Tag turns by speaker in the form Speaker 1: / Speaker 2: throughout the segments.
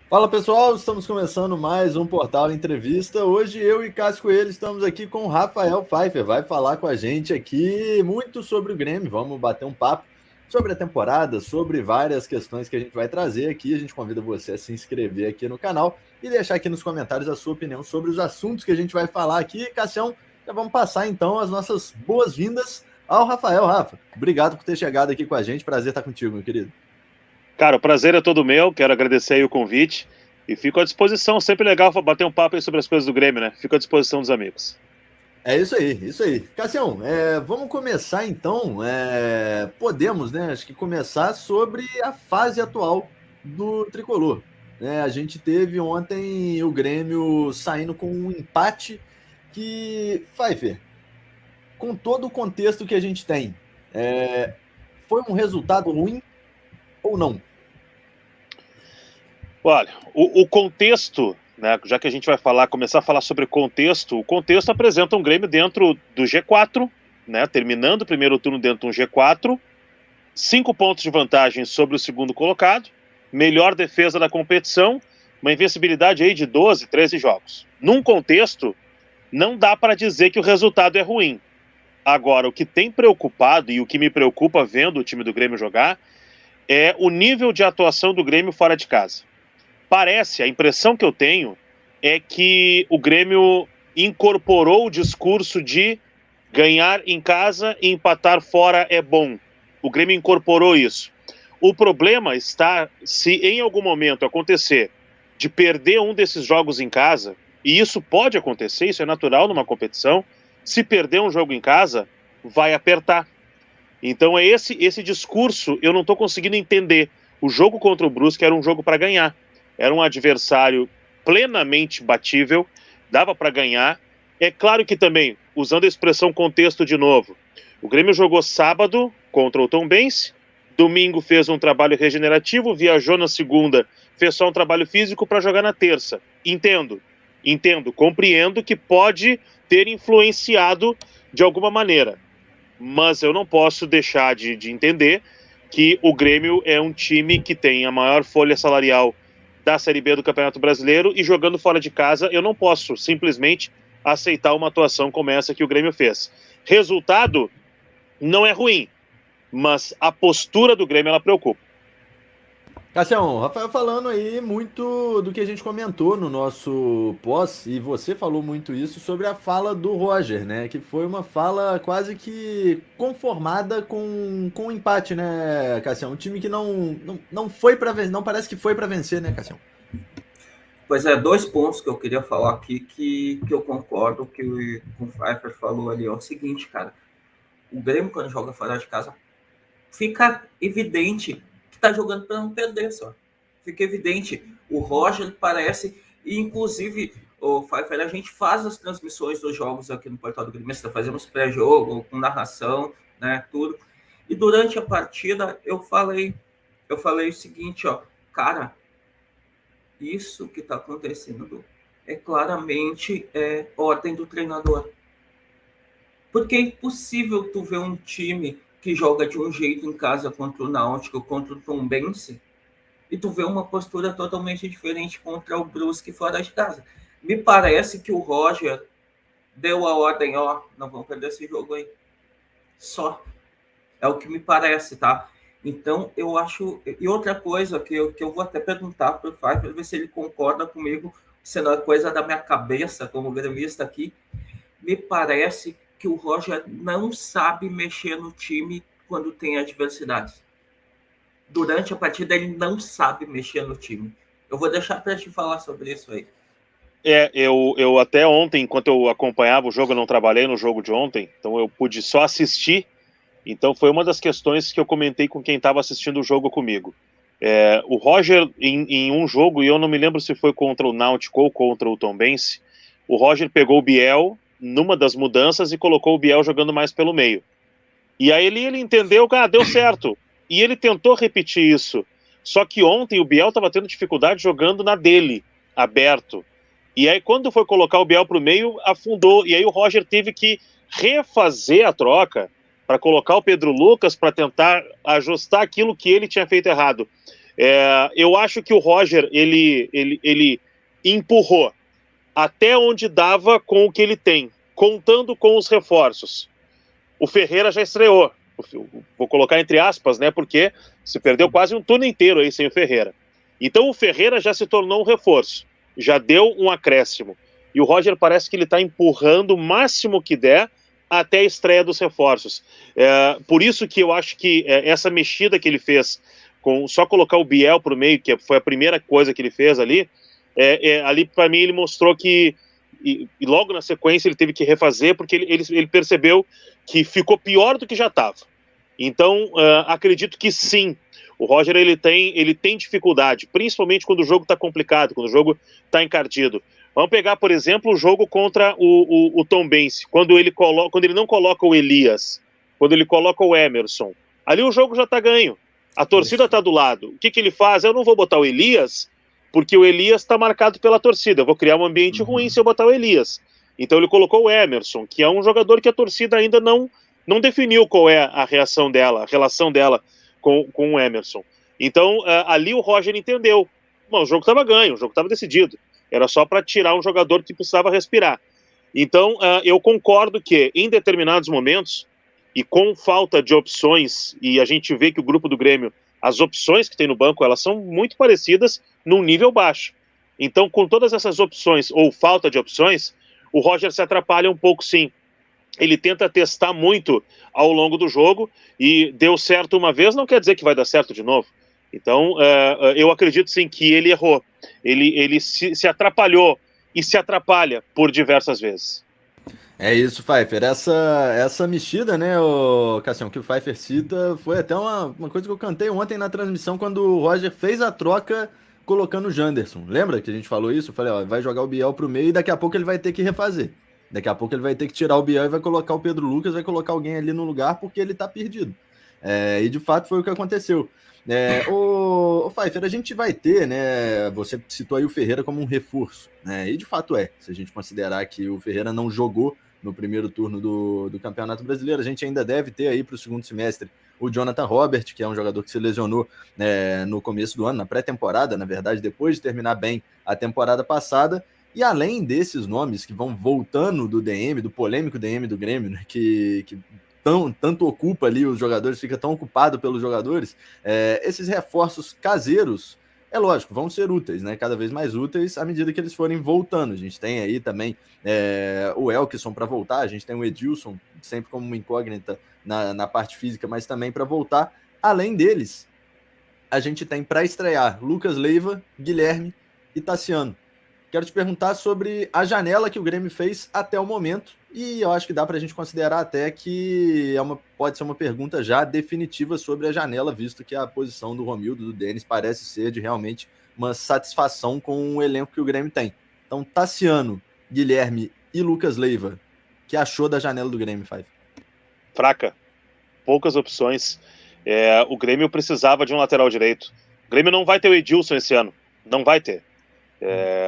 Speaker 1: Fala pessoal, estamos começando mais um Portal Entrevista. Hoje eu e Cássio Coelho estamos aqui com o Rafael Pfeiffer. Vai falar com a gente aqui muito sobre o Grêmio. Vamos bater um papo sobre a temporada, sobre várias questões que a gente vai trazer aqui. A gente convida você a se inscrever aqui no canal e deixar aqui nos comentários a sua opinião sobre os assuntos que a gente vai falar aqui. Cassião, já vamos passar então as nossas boas-vindas ao Rafael. Rafa, obrigado por ter chegado aqui com a gente. Prazer estar contigo, meu querido.
Speaker 2: Cara, o prazer é todo meu, quero agradecer aí o convite e fico à disposição, sempre legal bater um papo aí sobre as coisas do Grêmio, né? Fico à disposição dos amigos.
Speaker 1: É isso aí, isso aí. Cassião, vamos começar então. Podemos, né? Acho que começar sobre a fase atual do tricolor. A gente teve ontem o Grêmio saindo com um empate que, Pfeiffer, com todo o contexto que a gente tem, foi um resultado ruim ou não?
Speaker 2: Olha, o contexto, né? Já que a gente vai começar a falar sobre o contexto apresenta um Grêmio dentro do G4, né? Terminando o primeiro turno dentro de um G4, 5 pontos de vantagem sobre o segundo colocado, melhor defesa da competição, uma invencibilidade aí de 12, 13 jogos. Num contexto, não dá para dizer que o resultado é ruim. Agora, o que tem preocupado e o que me preocupa vendo o time do Grêmio jogar é o nível de atuação do Grêmio fora de casa. A impressão que eu tenho é que o Grêmio incorporou o discurso de ganhar em casa e empatar fora é bom. O Grêmio incorporou isso. O problema está se em algum momento acontecer de perder um desses jogos em casa, e isso pode acontecer, isso é natural numa competição. Se perder um jogo em casa, vai apertar. Então é esse discurso, eu não estou conseguindo entender. O jogo contra o Brusque era um jogo para ganhar. Era um adversário plenamente batível, dava para ganhar. É claro que também, usando a expressão contexto de novo, o Grêmio jogou sábado contra o Tombense, domingo fez um trabalho regenerativo, viajou na segunda, fez só um trabalho físico para jogar na terça. Entendo, compreendo que pode ter influenciado de alguma maneira, mas eu não posso deixar de entender que o Grêmio é um time que tem a maior folha salarial da Série B do Campeonato Brasileiro e jogando fora de casa eu não posso simplesmente aceitar uma atuação como essa que o Grêmio fez. Resultado não é ruim, mas a postura do Grêmio ela preocupa.
Speaker 1: Cassião, o Rafael falando aí muito do que a gente comentou no nosso pós, e você falou muito isso sobre a fala do Roger, né? Que foi uma fala quase que conformada com um empate, né, Cassião? Um time que não foi para vencer, não parece que foi para vencer, né, Cassião?
Speaker 3: Pois é, dois pontos que eu queria falar aqui que eu concordo que o Pfeiffer falou ali. É o seguinte, cara. O Grêmio, quando joga fora de casa, fica evidente que tá jogando para não perder só. Fica evidente. O Roger parece, e inclusive, o Pfeiffer, a gente faz as transmissões dos jogos aqui no Portal do Grêmio, fazemos pré-jogo, com narração, né, tudo. E durante a partida eu falei o seguinte, ó, cara, isso que está acontecendo é claramente ordem do treinador. Porque é impossível tu ver um time que joga de um jeito em casa contra o Náutico, contra o Tombense, e tu vê uma postura totalmente diferente contra o Brusque fora de casa. Me parece que o Roger deu a ordem, ó, não vamos perder esse jogo aí. Só. É o que me parece, tá? Então, eu acho... E outra coisa que eu vou até perguntar para o Pfeiffer, ver se ele concorda comigo, se não é coisa da minha cabeça como gremista aqui, me parece que o Roger não sabe mexer no time quando tem adversidades. Durante a partida, ele não sabe mexer no time. Eu vou deixar para te falar sobre isso aí.
Speaker 2: Eu até ontem, enquanto eu acompanhava o jogo, eu não trabalhei no jogo de ontem, então eu pude só assistir. Então foi uma das questões que eu comentei com quem estava assistindo o jogo comigo. O Roger, em um jogo, e eu não me lembro se foi contra o Náutico ou contra o Tombense, o Roger pegou o Biel numa das mudanças e colocou o Biel jogando mais pelo meio. E aí ele entendeu que deu certo. E ele tentou repetir isso. Só que ontem o Biel estava tendo dificuldade jogando na dele, aberto. E aí quando foi colocar o Biel para o meio, afundou. E aí o Roger teve que refazer a troca para colocar o Pedro Lucas para tentar ajustar aquilo que ele tinha feito errado. Eu acho que o Roger, ele empurrou até onde dava com o que ele tem, contando com os reforços. O Ferreira já estreou, vou colocar entre aspas, né, porque se perdeu quase um turno inteiro aí sem o Ferreira. Então o Ferreira já se tornou um reforço, já deu um acréscimo. E o Roger parece que ele está empurrando o máximo que der até a estreia dos reforços. Por isso que eu acho que essa mexida que ele fez, com só colocar o Biel para o meio, que foi a primeira coisa que ele fez ali, ali para mim ele mostrou que, e logo na sequência ele teve que refazer, porque ele percebeu que ficou pior do que já estava. Então, acredito que sim, o Roger ele tem dificuldade, principalmente quando o jogo está complicado, quando o jogo está encardido. Vamos pegar, por exemplo, o jogo contra o Tombense, quando ele não coloca o Elias, quando ele coloca o Emerson. Ali o jogo já está ganho. A torcida está do lado. O que ele faz? Eu não vou botar o Elias, porque o Elias está marcado pela torcida. Eu vou criar um ambiente ruim se eu botar o Elias. Então ele colocou o Emerson, que é um jogador que a torcida ainda não definiu qual é a reação dela, a relação dela com o Emerson. Então ali o Roger entendeu. Bom, o jogo estava ganho, o jogo estava decidido. Era só para tirar um jogador que precisava respirar. Então eu concordo que em determinados momentos, e com falta de opções, e a gente vê que o grupo do Grêmio, as opções que tem no banco, elas são muito parecidas num nível baixo. Então, com todas essas opções, ou falta de opções, o Roger se atrapalha um pouco, sim. Ele tenta testar muito ao longo do jogo, e deu certo uma vez, não quer dizer que vai dar certo de novo. Então, eu acredito, sim, que ele errou. Ele se atrapalhou, e se atrapalha por diversas vezes.
Speaker 1: É isso, Pfeiffer. Essa mexida, né, Cassião, que o Pfeiffer cita, foi até uma coisa que eu cantei ontem na transmissão, quando o Roger fez a troca colocando o Janderson. Lembra que a gente falou isso? Eu falei, ó, vai jogar o Biel pro meio e daqui a pouco ele vai ter que refazer. Daqui a pouco ele vai ter que tirar o Biel e vai colocar o Pedro Lucas, vai colocar alguém ali no lugar porque ele tá perdido. E de fato foi o que aconteceu. O Pfeiffer, a gente vai ter, né? Você citou aí o Ferreira como um reforço, né? E de fato se a gente considerar que o Ferreira não jogou no primeiro turno do Campeonato Brasileiro, a gente ainda deve ter aí para o segundo semestre o Jonathan Robert, que é um jogador que se lesionou no começo do ano, na pré-temporada, na verdade, depois de terminar bem a temporada passada. E além desses nomes que vão voltando do DM, do polêmico DM do Grêmio, né, que tanto ocupa ali os jogadores, fica tão ocupado pelos jogadores, esses reforços caseiros, é lógico, vão ser úteis, né? Cada vez mais úteis à medida que eles forem voltando. A gente tem aí também o Elkeson para voltar, a gente tem o Edilson sempre como uma incógnita na parte física, mas também para voltar. Além deles, a gente tem para estrear Lucas Leiva, Guilherme e Tassiano. Quero te perguntar sobre a janela que o Grêmio fez até o momento, e eu acho que dá para a gente considerar até que pode ser uma pergunta já definitiva sobre a janela, visto que a posição do Romildo, do Denis, parece ser de realmente uma satisfação com o elenco que o Grêmio tem. Então, Tassiano, Guilherme e Lucas Leiva, o que achou da janela do Grêmio, Five?
Speaker 2: Fraca. Poucas opções. O Grêmio precisava de um lateral direito. O Grêmio não vai ter o Edilson esse ano. Não vai ter.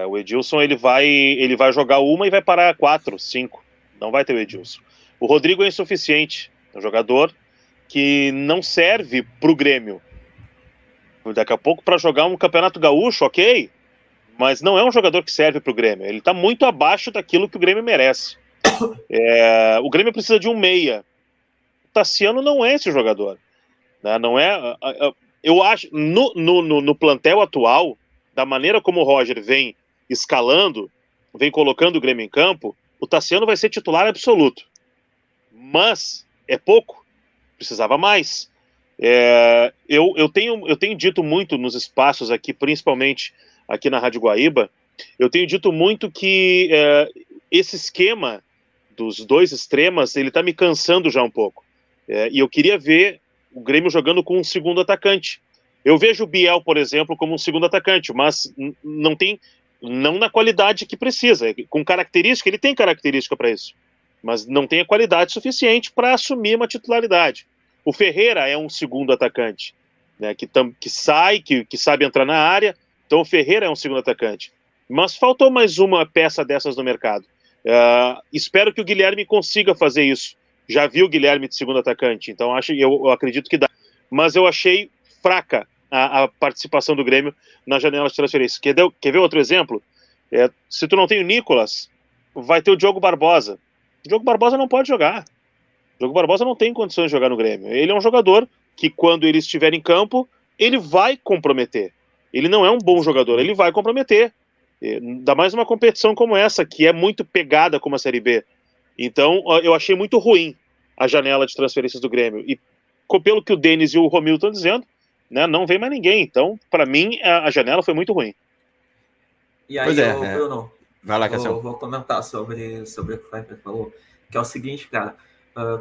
Speaker 2: O Edilson ele vai jogar uma e vai parar 4, 5. Não vai ter o Edilson. O Rodrigo é insuficiente. É um jogador que não serve para o Grêmio. Daqui a pouco para jogar um campeonato gaúcho, ok, mas não é um jogador que serve para o Grêmio. Ele está muito abaixo daquilo que o Grêmio merece. O Grêmio precisa de um meia. O Tassiano não é esse jogador, né? Não é. Eu acho no plantel atual, da maneira como o Roger vem escalando, vem colocando o Grêmio em campo, o Tassiano vai ser titular absoluto. Mas é pouco. Precisava mais. Eu tenho dito muito nos espaços aqui, principalmente aqui na Rádio Guaíba, eu tenho dito muito que esse esquema dos dois extremas, ele tá me cansando já um pouco. E eu queria ver o Grêmio jogando com um segundo atacante. Eu vejo o Biel, por exemplo, como um segundo atacante, mas não na qualidade que precisa. Com característica, ele tem característica para isso, mas não tem a qualidade suficiente para assumir uma titularidade. O Ferreira é um segundo atacante, né, que sabe entrar na área, então o Ferreira é um segundo atacante. Mas faltou mais uma peça dessas no mercado. Espero que o Guilherme consiga fazer isso. Já vi o Guilherme de segundo atacante, então eu acredito que dá. Mas eu achei fraca a participação do Grêmio na janela de transferência. Quer ver outro exemplo? Se tu não tem o Nicolas, vai ter o Diogo Barbosa. O Diogo Barbosa não pode jogar. O Diogo Barbosa não tem condições de jogar no Grêmio. Ele é um jogador que, quando ele estiver em campo, ele vai comprometer. Ele não é um bom jogador, ele vai comprometer. Ainda mais uma competição como essa, que é muito pegada como a Série B. Então, eu achei muito ruim a janela de transferências do Grêmio. E pelo que o Denis e o Romildo estão dizendo, né, não vem mais ninguém. Então, para mim, a janela foi muito ruim.
Speaker 3: E aí, Bruno,
Speaker 1: vai lá,
Speaker 3: vou comentar sobre o que o Pfeiffer falou, que é o seguinte, cara.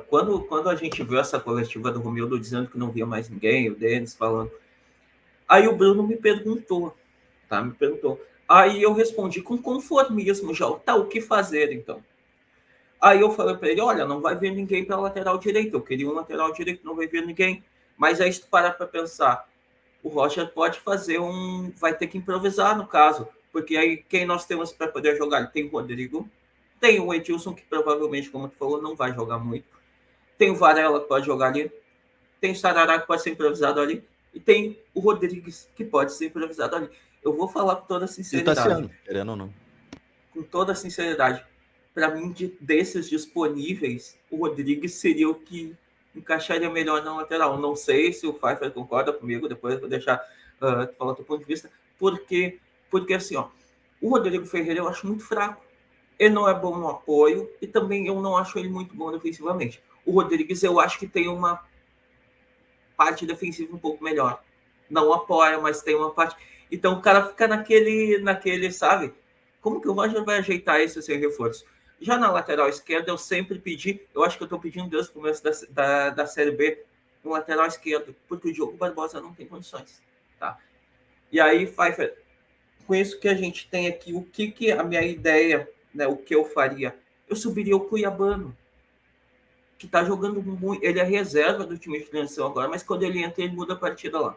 Speaker 3: Quando a gente viu essa coletiva do Romildo dizendo que não via mais ninguém, o Denis falando, aí o Bruno me perguntou. Aí eu respondi com conformismo já, o que fazer então? Aí eu falei para ele, olha, não vai ver ninguém para lateral direito, eu queria um lateral direito, não vai ver ninguém. Mas aí se tu parar para pensar, o Roger pode vai ter que improvisar no caso, porque aí quem nós temos para poder jogar? Tem o Rodrigo, tem o Edilson, que provavelmente, como tu falou, não vai jogar muito, tem o Varela que pode jogar ali, tem o Sarará que pode ser improvisado ali, e tem o Rodrigues que pode ser improvisado ali. Eu vou falar com toda sinceridade.
Speaker 1: E o Tassiano, querendo ou não.
Speaker 3: Com toda sinceridade, para mim, desses disponíveis, o Rodrigues seria o que encaixaria melhor na lateral. Não sei se o Pfeiffer concorda comigo, depois eu vou deixar falar do ponto de vista, porque assim, o Rodrigo Ferreira eu acho muito fraco. Ele não é bom no apoio e também eu não acho ele muito bom defensivamente. O Rodrigues eu acho que tem uma parte defensiva um pouco melhor. Não apoia, mas tem uma parte... Então o cara fica naquele, sabe? Como que o Roger vai ajeitar isso sem reforço? Já na lateral esquerda, eu sempre pedi, eu acho que eu estou pedindo desde o começo da Série B, no lateral esquerdo, porque o Diogo Barbosa não tem condições. Tá? E aí, Pfeiffer, com isso que a gente tem aqui, o que a minha ideia, né, o que eu faria? Eu subiria o Cuiabano, que está jogando muito, ele é reserva do time de transição agora, mas quando ele entra, ele muda a partida lá.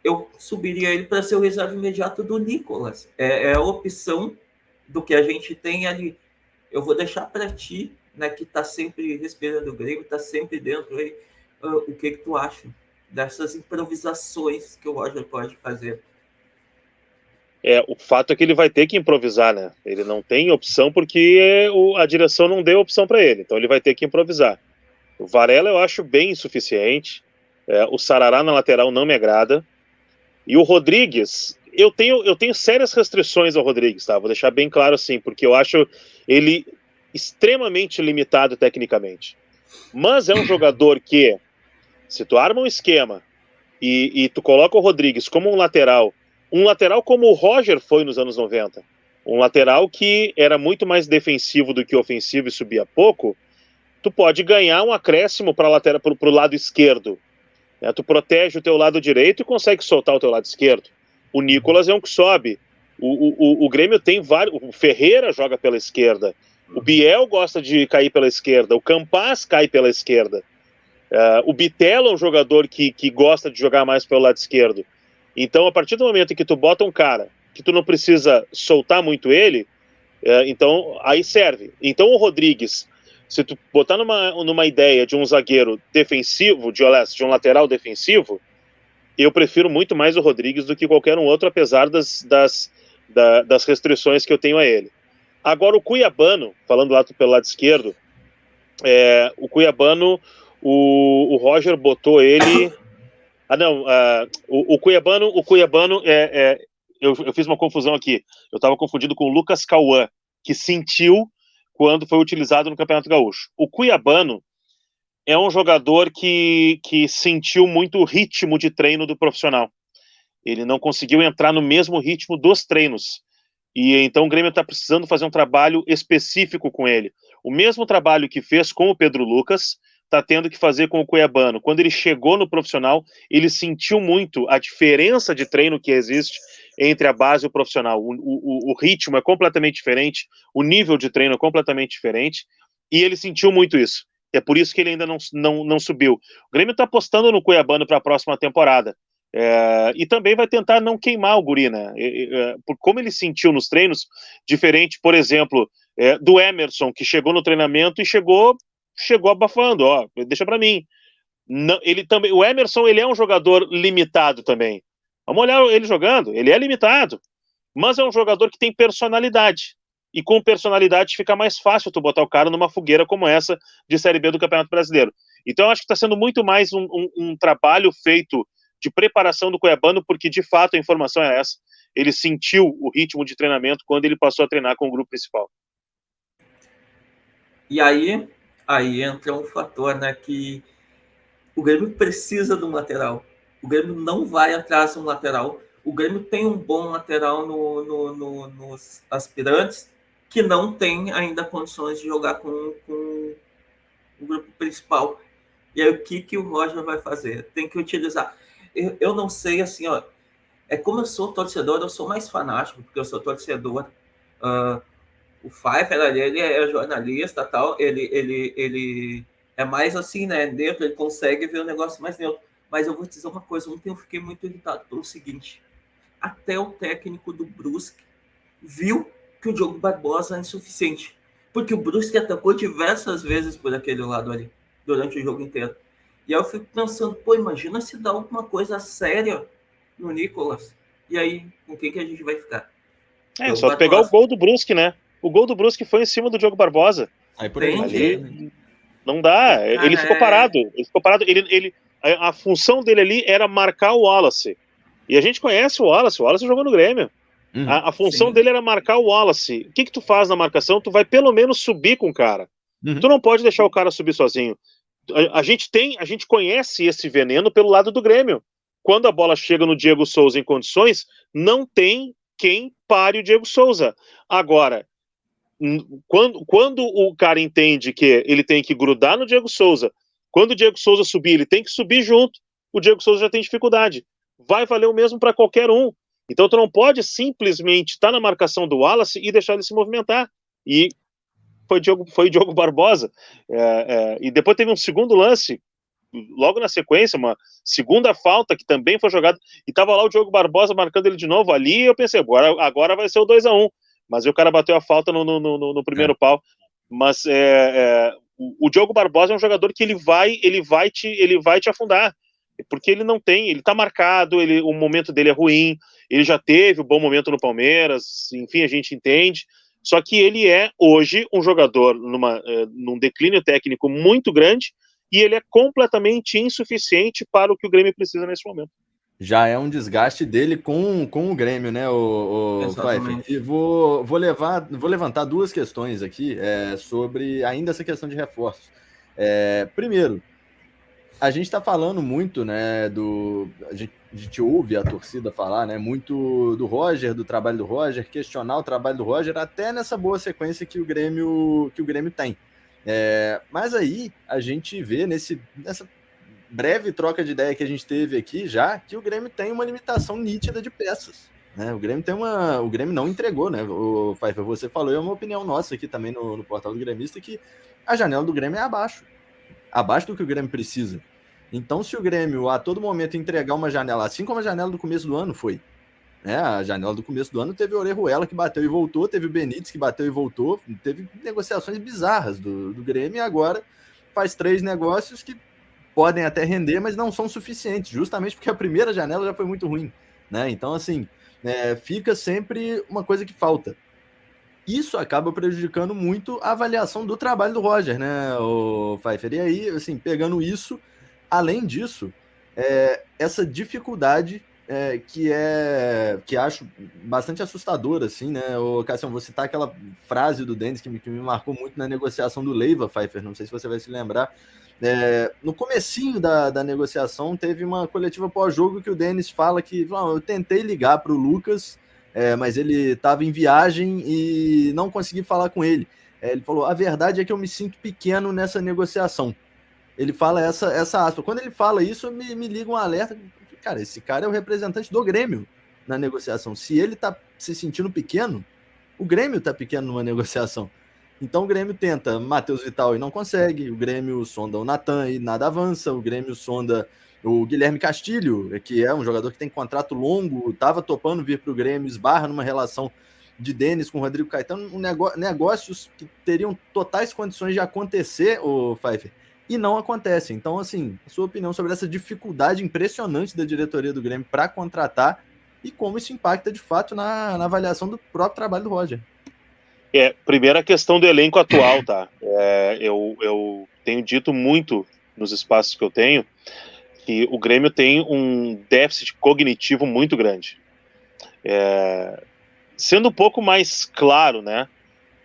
Speaker 3: Eu subiria ele para ser o reserva imediato do Nicolas. É a opção do que a gente tem ali. Eu vou deixar para ti, né, que está sempre respirando o Grêmio, está sempre dentro aí, o que tu acha dessas improvisações que o Roger pode fazer?
Speaker 2: O fato é que ele vai ter que improvisar, né? Ele não tem opção porque a direção não deu opção para ele, então ele vai ter que improvisar. O Varela eu acho bem insuficiente, o Sarará na lateral não me agrada, e o Rodrigues, eu tenho sérias restrições ao Rodrigues, tá? Vou deixar bem claro assim, porque eu acho ele extremamente limitado tecnicamente. Mas é um jogador que, se tu arma um esquema e tu coloca o Rodrigues como um lateral como o Roger foi nos anos 90, um lateral que era muito mais defensivo do que ofensivo e subia pouco, tu pode ganhar um acréscimo para o lado esquerdo. Né? Tu protege o teu lado direito e consegue soltar o teu lado esquerdo. O Nicolas é um que sobe. O Grêmio tem vários... O Ferreira joga pela esquerda. O Biel gosta de cair pela esquerda. O Campaz cai pela esquerda. O Bitelo é um jogador que gosta de jogar mais pelo lado esquerdo. Então, a partir do momento em que tu bota um cara que tu não precisa soltar muito ele, então aí serve. Então o Rodrigues, se tu botar numa ideia de um zagueiro defensivo, de um lateral defensivo, eu prefiro muito mais o Rodrigues do que qualquer um outro, apesar das restrições que eu tenho a ele. Agora o Cuiabano, falando lá pelo lado esquerdo, o Cuiabano, o Roger botou ele... o Cuiabano eu fiz uma confusão aqui. Eu estava confundido com o Lucas Cauã, que sentiu quando foi utilizado no Campeonato Gaúcho. O Cuiabano é um jogador que sentiu muito o ritmo de treino do profissional. Ele não conseguiu entrar no mesmo ritmo dos treinos. E então o Grêmio está precisando fazer um trabalho específico com ele. O mesmo trabalho que fez com o Pedro Lucas, está tendo que fazer com o Cuiabano. Quando ele chegou no profissional, ele sentiu muito a diferença de treino que existe entre a base e o profissional. O ritmo é completamente diferente, o nível de treino é completamente diferente, e ele sentiu muito isso. É por isso que ele ainda não subiu. O Grêmio está apostando no Cuiabano para a próxima temporada. E também vai tentar não queimar o guri, né? Por como ele sentiu nos treinos, diferente, por exemplo, do Emerson, que chegou no treinamento e chegou abafando, deixa pra mim. Não, ele também, o Emerson, ele é um jogador limitado também. Vamos olhar ele jogando, ele é limitado, mas é um jogador que tem personalidade. E com personalidade fica mais fácil tu botar o cara numa fogueira como essa de Série B do Campeonato Brasileiro. Então eu acho que está sendo muito mais um trabalho feito de preparação do Cuiabano, porque de fato a informação é essa. Ele sentiu o ritmo de treinamento quando ele passou a treinar com o grupo principal.
Speaker 3: E aí entra um fator, né, que o Grêmio precisa de um lateral. O Grêmio não vai atrás de um lateral. O Grêmio tem um bom lateral nos aspirantes, que não tem ainda condições de jogar com o grupo principal. E aí o que o Roger vai fazer? Tem que utilizar. Eu não sei, assim, ó, como eu sou torcedor, eu sou mais fanático, porque eu sou torcedor. O Pfeiffer, ele é jornalista, tal, ele é mais assim, né, neutro, ele consegue ver o negócio mais neutro. Mas eu vou te dizer uma coisa, ontem eu fiquei muito irritado pelo seguinte: até o técnico do Brusque viu que o Diogo Barbosa é insuficiente, porque o Brusque atacou diversas vezes por aquele lado ali, durante o jogo inteiro. E aí eu fico pensando, pô, imagina se dá alguma coisa séria no Nicolas, e aí, com quem que a gente vai ficar?
Speaker 2: Só tu pegar o gol do Brusque, né? O gol do Brusque foi em cima do Diogo Barbosa.
Speaker 1: Aí por aí.
Speaker 2: Ali, não dá. Ele ficou parado. Ele ficou parado. A função dele ali era marcar o Wallace. E a gente conhece o Wallace. O Wallace jogou no Grêmio. A função dele era marcar o Wallace. O que tu faz na marcação? Tu vai pelo menos subir com o cara. Tu não pode deixar o cara subir sozinho. A gente conhece esse veneno pelo lado do Grêmio. Quando a bola chega no Diego Souza em condições, não tem quem pare o Diego Souza. Agora, quando o cara entende que ele tem que grudar no Diego Souza, quando o Diego Souza subir, ele tem que subir junto, o Diego Souza já tem dificuldade. Vai valer o mesmo para qualquer um. Então tu não pode simplesmente estar na marcação do Wallace e deixar ele se movimentar. E foi Diogo Barbosa. E depois teve um segundo lance, logo na sequência, uma segunda falta que também foi jogada, e estava lá o Diogo Barbosa marcando ele de novo ali, e eu pensei, agora vai ser o 2-1, mas o cara bateu a falta no primeiro pau. Mas o Diogo Barbosa é um jogador que ele vai te afundar, porque ele não tem, ele tá marcado, o momento dele é ruim, ele já teve um bom momento no Palmeiras, enfim, a gente entende, só que ele é hoje um jogador num declínio técnico muito grande, e ele é completamente insuficiente para o que o Grêmio precisa nesse momento.
Speaker 1: Já é um desgaste dele com o Grêmio, né, o Pfeiffer? E vou levantar duas questões aqui sobre ainda essa questão de reforços. Primeiro, a gente está falando muito, né, a gente ouve a torcida falar, né, muito do Roger, do trabalho do Roger, questionar o trabalho do Roger, até nessa boa sequência que o Grêmio tem. Mas aí a gente vê nessa breve troca de ideia que a gente teve aqui já, que o Grêmio tem uma limitação nítida de peças, né? O Grêmio não entregou, né? O Pfeiffer, você falou, é uma opinião nossa aqui também no portal do Gremista, que a janela do Grêmio é abaixo do que o Grêmio precisa. Então, se o Grêmio a todo momento entregar uma janela, assim como a janela do começo do ano foi, né? A janela do começo do ano teve o Orejuela que bateu e voltou, teve o Benítez que bateu e voltou, teve negociações bizarras do Grêmio, e agora faz 3 negócios que podem até render, mas não são suficientes, justamente porque a primeira janela já foi muito ruim, né? Então, assim, fica sempre uma coisa que falta. Isso acaba prejudicando muito a avaliação do trabalho do Roger, né, o Pfeiffer? E aí, assim, pegando isso, além disso, essa dificuldade que acho bastante assustadora, assim, né? O Cassião, vou citar aquela frase do Denis que me marcou muito na negociação do Leiva, Pfeiffer, não sei se você vai se lembrar. No comecinho da negociação, teve uma coletiva pós-jogo que o Denis fala que eu tentei ligar para o Lucas, mas ele estava em viagem e não consegui falar com ele. Ele falou, a verdade é que eu me sinto pequeno nessa negociação. Ele fala essa aspa. Quando ele fala isso, me liga um alerta. Cara, esse cara é o representante do Grêmio na negociação. Se ele tá se sentindo pequeno, o Grêmio tá pequeno numa negociação. Então o Grêmio tenta Matheus Vital e não consegue, o Grêmio sonda o Natan e nada avança, o Grêmio sonda o Guilherme Castilho, que é um jogador que tem contrato longo, estava topando vir para o Grêmio, esbarra numa relação de Denis com o Rodrigo Caetano, negócios que teriam totais condições de acontecer, o Pfeiffer, e não acontece. Então, assim, a sua opinião sobre essa dificuldade impressionante da diretoria do Grêmio para contratar e como isso impacta de fato na avaliação do próprio trabalho do Roger.
Speaker 2: Primeiro a questão do elenco atual, tá? Eu tenho dito muito nos espaços que eu tenho que o Grêmio tem um déficit cognitivo muito grande. Sendo um pouco mais claro, né?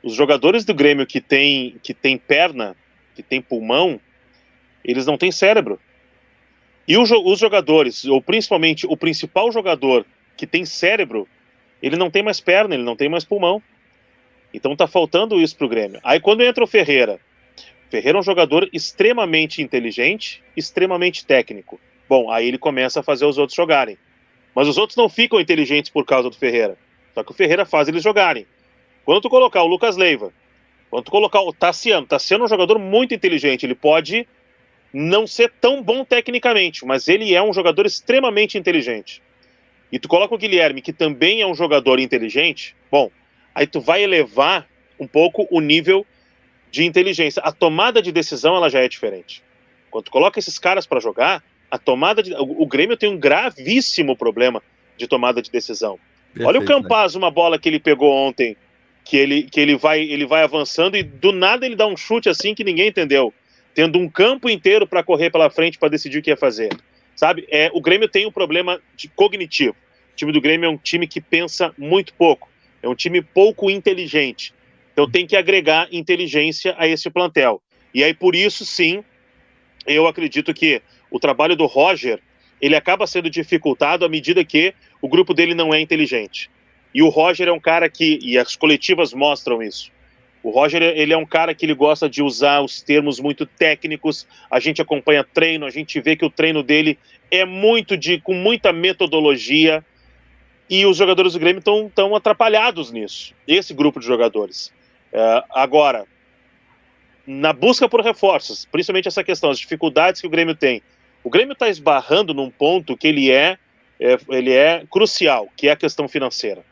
Speaker 2: Os jogadores do Grêmio que tem perna, que tem pulmão, eles não têm cérebro. E os jogadores, ou principalmente o principal jogador que tem cérebro, ele não tem mais perna, ele não tem mais pulmão. Então tá faltando isso pro Grêmio. Aí quando entra o Ferreira é um jogador extremamente inteligente, extremamente técnico. Bom, aí ele começa a fazer os outros jogarem. Mas os outros não ficam inteligentes por causa do Ferreira. Só que o Ferreira faz eles jogarem. Quando tu colocar o Lucas Leiva, quando tu colocar o Tassiano é um jogador muito inteligente. Ele pode não ser tão bom tecnicamente, mas ele é um jogador extremamente inteligente. E tu coloca o Guilherme, que também é um jogador inteligente, bom, aí tu vai elevar um pouco o nível de inteligência. A tomada de decisão, ela já é diferente. Quando tu coloca esses caras para jogar, o Grêmio tem um gravíssimo problema de tomada de decisão. Perfeito, olha o Campaz, uma bola que ele pegou ontem, que ele vai avançando e do nada ele dá um chute assim que ninguém entendeu, tendo um campo inteiro para correr pela frente para decidir o que ia fazer. Sabe? O Grêmio tem um problema cognitivo. O time do Grêmio é um time que pensa muito pouco. É um time pouco inteligente. Então tem que agregar inteligência a esse plantel. E aí por isso, sim, eu acredito que o trabalho do Roger, ele acaba sendo dificultado à medida que o grupo dele não é inteligente. E o Roger é um cara que, e as coletivas mostram isso, o Roger, ele é um cara que ele gosta de usar os termos muito técnicos, a gente acompanha treino, a gente vê que o treino dele é com muita metodologia, e os jogadores do Grêmio estão atrapalhados nisso, esse grupo de jogadores. Agora, na busca por reforços, principalmente essa questão, as dificuldades que o Grêmio tem, o Grêmio está esbarrando num ponto que ele é crucial, que é a questão financeira.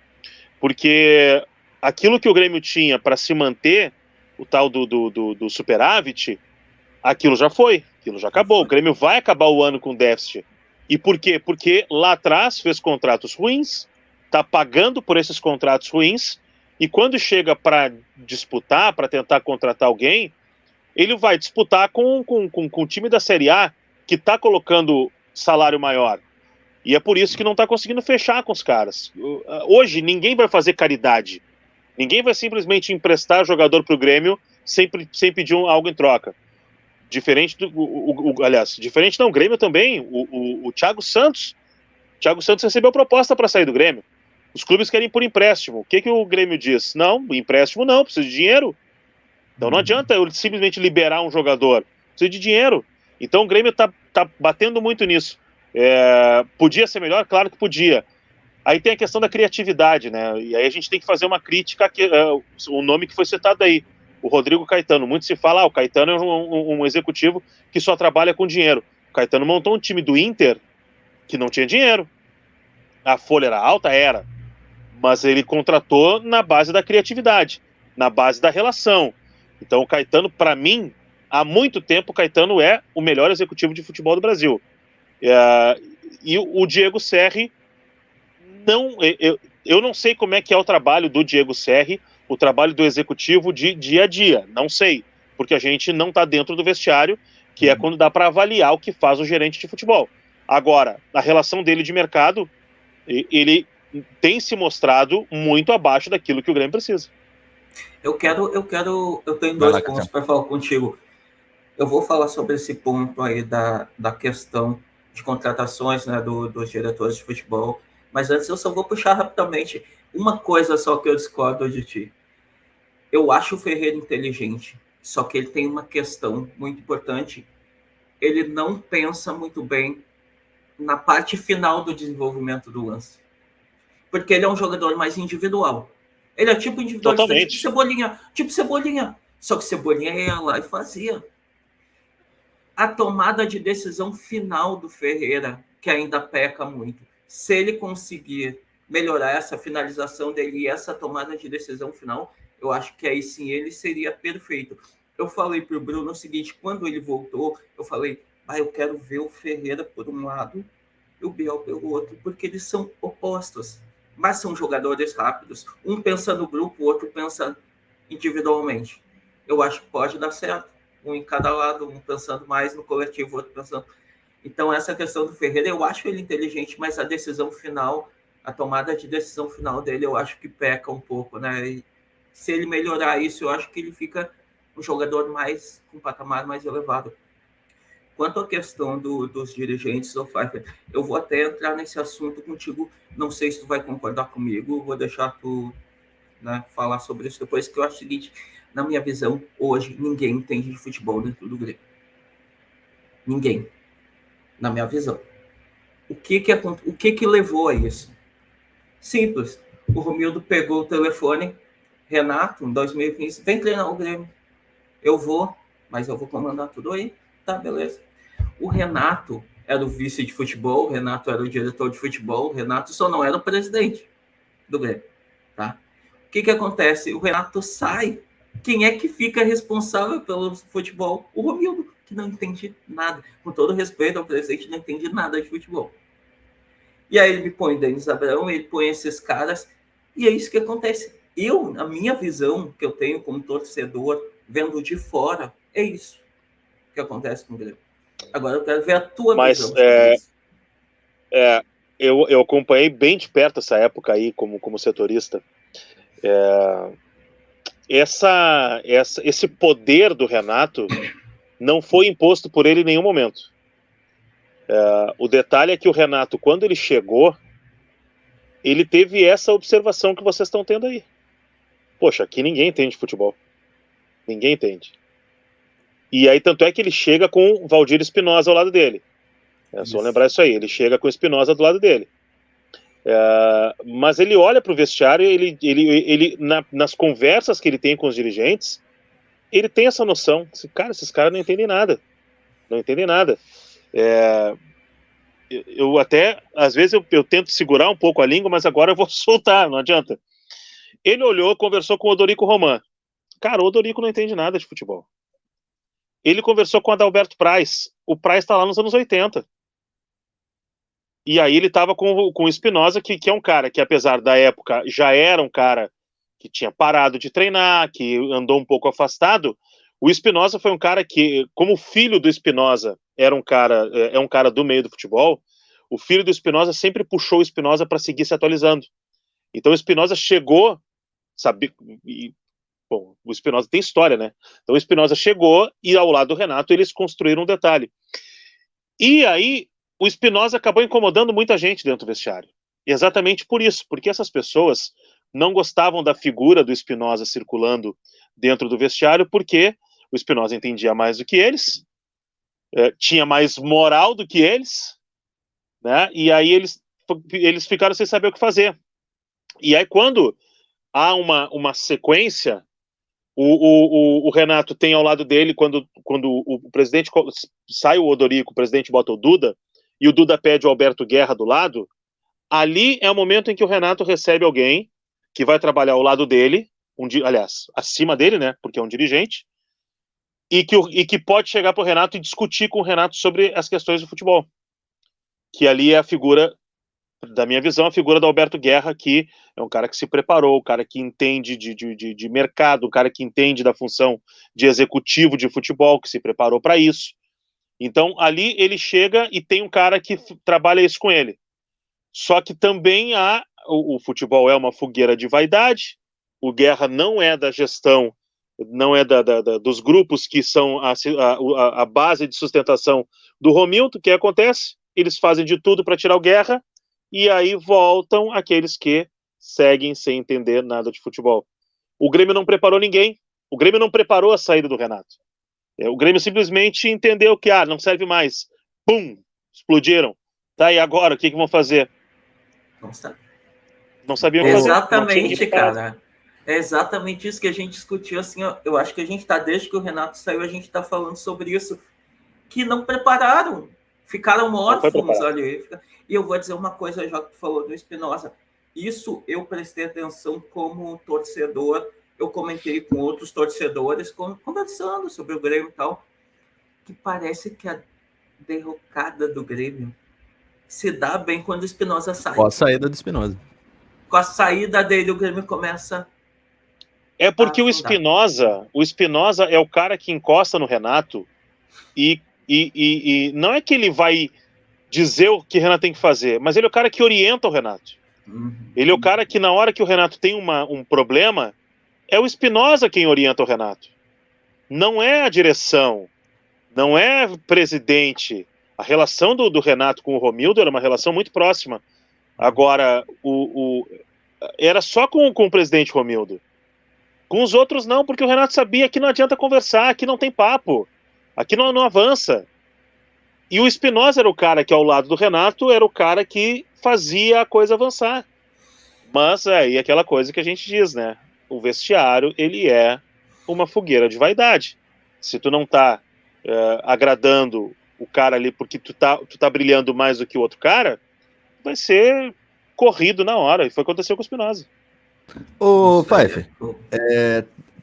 Speaker 2: Porque aquilo que o Grêmio tinha para se manter, o tal do superávit, aquilo já foi, aquilo já acabou. O Grêmio vai acabar o ano com déficit. E por quê? Porque lá atrás fez contratos ruins, está pagando por esses contratos ruins, e quando chega para disputar, para tentar contratar alguém, ele vai disputar com o time da Série A, que está colocando salário maior. E é por isso que não está conseguindo fechar com os caras. Hoje, ninguém vai fazer caridade. Ninguém vai simplesmente emprestar jogador para o Grêmio sem pedir algo em troca. Diferente diferente não, o Grêmio também. O Thiago Santos. O Thiago Santos recebeu proposta para sair do Grêmio. Os clubes querem por empréstimo. O que o Grêmio diz? Não, empréstimo não, precisa de dinheiro. Então não adianta eu simplesmente liberar um jogador. Precisa de dinheiro. Então o Grêmio tá batendo muito nisso. Podia ser melhor? Claro que podia. Aí tem a questão da criatividade, né? E aí a gente tem que fazer uma crítica o nome que foi citado aí, o Rodrigo Caetano. Muito se fala, o Caetano é um executivo que só trabalha com dinheiro. O Caetano montou um time do Inter que não tinha dinheiro. A folha era alta? Era. Mas ele contratou na base da criatividade, na base da relação. Então o Caetano, para mim, há muito tempo, o Caetano é o melhor executivo de futebol do Brasil. E o Diego Serri, eu não sei como é que é o trabalho do Diego Serri, o trabalho do executivo de dia a dia, não sei, porque a gente não está dentro do vestiário, que é quando dá para avaliar o que faz o gerente de futebol. Agora, a relação dele de mercado, ele tem se mostrado muito abaixo daquilo que o Grêmio precisa.
Speaker 3: Eu tenho dois pontos para falar contigo. Eu vou falar sobre esse ponto aí da questão de contratações, né, dos diretores de futebol, mas antes eu só vou puxar rapidamente uma coisa só que eu discordo de ti. Eu acho o Ferreira inteligente, só que ele tem uma questão muito importante. Ele não pensa muito bem na parte final do desenvolvimento do lance. Porque ele é um jogador mais individual. Ele é tipo individualista, tipo Cebolinha. Só que Cebolinha ia lá e fazia. A tomada de decisão final do Ferreira, que ainda peca muito. Se ele conseguir melhorar essa finalização dele e essa tomada de decisão final, eu acho que aí sim ele seria perfeito. eu falei para o Bruno o seguinte, quando ele voltou, eu falei, eu quero ver o Ferreira por um lado e o Biel pelo outro, porque eles são opostos, mas são jogadores rápidos. Um pensa no grupo, o outro pensa individualmente. Eu acho que pode dar certo. Um em cada lado, um pensando mais no coletivo, o outro pensando... Então, essa questão do Ferreira, eu acho ele inteligente, mas a decisão final, a tomada de decisão final dele, eu acho que peca um pouco, né? E se ele melhorar isso, eu acho que ele fica um jogador mais, com um patamar mais elevado. Quanto à questão dos dirigentes do Pfeiffer, eu vou até entrar nesse assunto contigo, não sei se tu vai concordar comigo, vou deixar tu, né, falar sobre isso depois, que eu acho o seguinte, na minha visão, hoje, ninguém entende de futebol dentro do Grêmio. Ninguém. Na minha visão. O que levou a isso? Simples. O Romildo pegou o telefone, Renato, em 2015, vem treinar o Grêmio. Eu vou, mas eu vou comandar tudo aí. Tá, beleza. O Renato era o vice de futebol, o Renato era o diretor de futebol, o Renato só não era o presidente do Grêmio. Tá? O que acontece? O Renato sai. Quem é que fica responsável pelo futebol? O Romildo, que não entende nada. Com todo respeito ao presidente, não entende nada de futebol. E aí ele me põe Denis Abraão, ele põe esses caras, e é isso que acontece. Eu, na minha visão, que eu tenho como torcedor, vendo de fora, é isso que acontece com o Grêmio. Agora eu quero ver a tua visão sobre isso.
Speaker 2: Eu acompanhei bem de perto essa época aí como setorista. Esse poder do Renato não foi imposto por ele em nenhum momento. O detalhe é que o Renato, quando ele chegou, ele teve essa observação que vocês estão tendo aí. Poxa, aqui ninguém entende futebol. Ninguém entende. E aí, tanto é que ele chega com o Valdir Espinosa ao lado dele. É só lembrar isso aí. Ele chega com o Espinosa do lado dele. Mas ele olha para o vestiário, nas conversas que ele tem com os dirigentes, ele tem essa noção. Esses caras não entendem nada. Não entendem nada. Eu até, às vezes, eu tento segurar um pouco a língua, mas agora eu vou soltar, não adianta. Ele olhou, conversou com o Odorico Roman. Cara, o Odorico não entende nada de futebol. Ele conversou com o Adalberto Praz. O Praz está lá nos anos 80. E aí ele estava com o Espinosa, que é um cara que, apesar da época, já era um cara que tinha parado de treinar, que andou um pouco afastado. O Espinosa foi um cara que, como o filho do Espinosa é um cara do meio do futebol, o filho do Espinosa sempre puxou o Espinosa para seguir se atualizando. Então o Espinosa chegou, sabe, bom, o Espinosa tem história, né? Então o Espinosa chegou e ao lado do Renato eles construíram um detalhe. E aí o Espinosa acabou incomodando muita gente dentro do vestiário. Exatamente por isso, porque essas pessoas não gostavam da figura do Espinosa circulando dentro do vestiário, porque o Espinosa entendia mais do que eles, tinha mais moral do que eles, né? E aí eles ficaram sem saber o que fazer. E aí quando há uma sequência, o Renato tem ao lado dele, quando o presidente sai o Odorico, o presidente bota o Duda, e o Duda pede o Alberto Guerra do lado, ali é o momento em que o Renato recebe alguém que vai trabalhar ao lado dele, aliás, acima dele, né, porque é um dirigente, e que pode chegar para o Renato e discutir com o Renato sobre as questões do futebol. Que ali é a figura, da minha visão, a figura do Alberto Guerra, que é um cara que se preparou, um cara que entende de mercado, um cara que entende da função de executivo de futebol, que se preparou para isso. Então, ali ele chega e tem um cara que trabalha isso com ele. Só que também o futebol é uma fogueira de vaidade, o Guerra não é da gestão, não é dos grupos que são a base de sustentação do Romildo. O que acontece? Eles fazem de tudo para tirar o Guerra, e aí voltam aqueles que seguem sem entender nada de futebol. O Grêmio não preparou ninguém, o Grêmio não preparou a saída do Renato. O Grêmio simplesmente entendeu que não serve mais. Pum! Explodiram. Tá, e agora? O que vão fazer? Não sabia o que fazer.
Speaker 3: Exatamente, cara. É exatamente isso que a gente discutiu, assim, eu acho que a gente está, desde que o Renato saiu, a gente está falando sobre isso, que não prepararam, ficaram órfãos ali. E eu vou dizer uma coisa, já que tu falou do Espinosa, isso eu prestei atenção como torcedor, eu comentei com outros torcedores, conversando sobre o Grêmio e tal, que parece que a derrocada do Grêmio se dá bem quando o Espinosa sai.
Speaker 1: Com a saída do Espinosa.
Speaker 3: Com a saída dele, o Grêmio começa...
Speaker 2: É porque o Espinosa é o cara que encosta no Renato e não é que ele vai dizer o que o Renato tem que fazer, mas ele é o cara que orienta o Renato. Ele é o cara que, na hora que o Renato tem um problema, é o Espinosa quem orienta o Renato. Não é a direção, não é o presidente. A relação do Renato com o Romildo era uma relação muito próxima. Agora, era só com o presidente Romildo. Com os outros não, porque o Renato sabia que não adianta conversar, aqui não tem papo, aqui não avança. E o Espinosa era o cara que, ao lado do Renato, era o cara que fazia a coisa avançar. Mas aí aquela coisa que a gente diz, né? O vestiário, ele é uma fogueira de vaidade. Se tu não tá agradando o cara ali porque tu tá brilhando mais do que o outro cara, vai ser corrido na hora. E foi o que aconteceu com o Espinosa.
Speaker 1: Ô, Pfeiffer,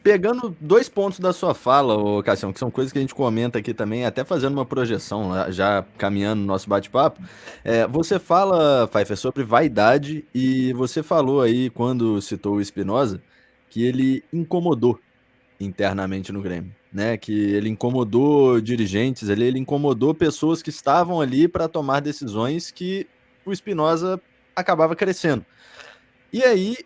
Speaker 1: pegando 2 pontos da sua fala, ô Cassião, que são coisas que a gente comenta aqui também, até fazendo uma projeção, já caminhando no nosso bate-papo, você fala, Pfeiffer, sobre vaidade, e você falou aí, quando citou o Espinosa, que ele incomodou internamente no Grêmio, né? Que ele incomodou dirigentes, ele incomodou pessoas que estavam ali para tomar decisões que o Espinosa acabava crescendo. E aí,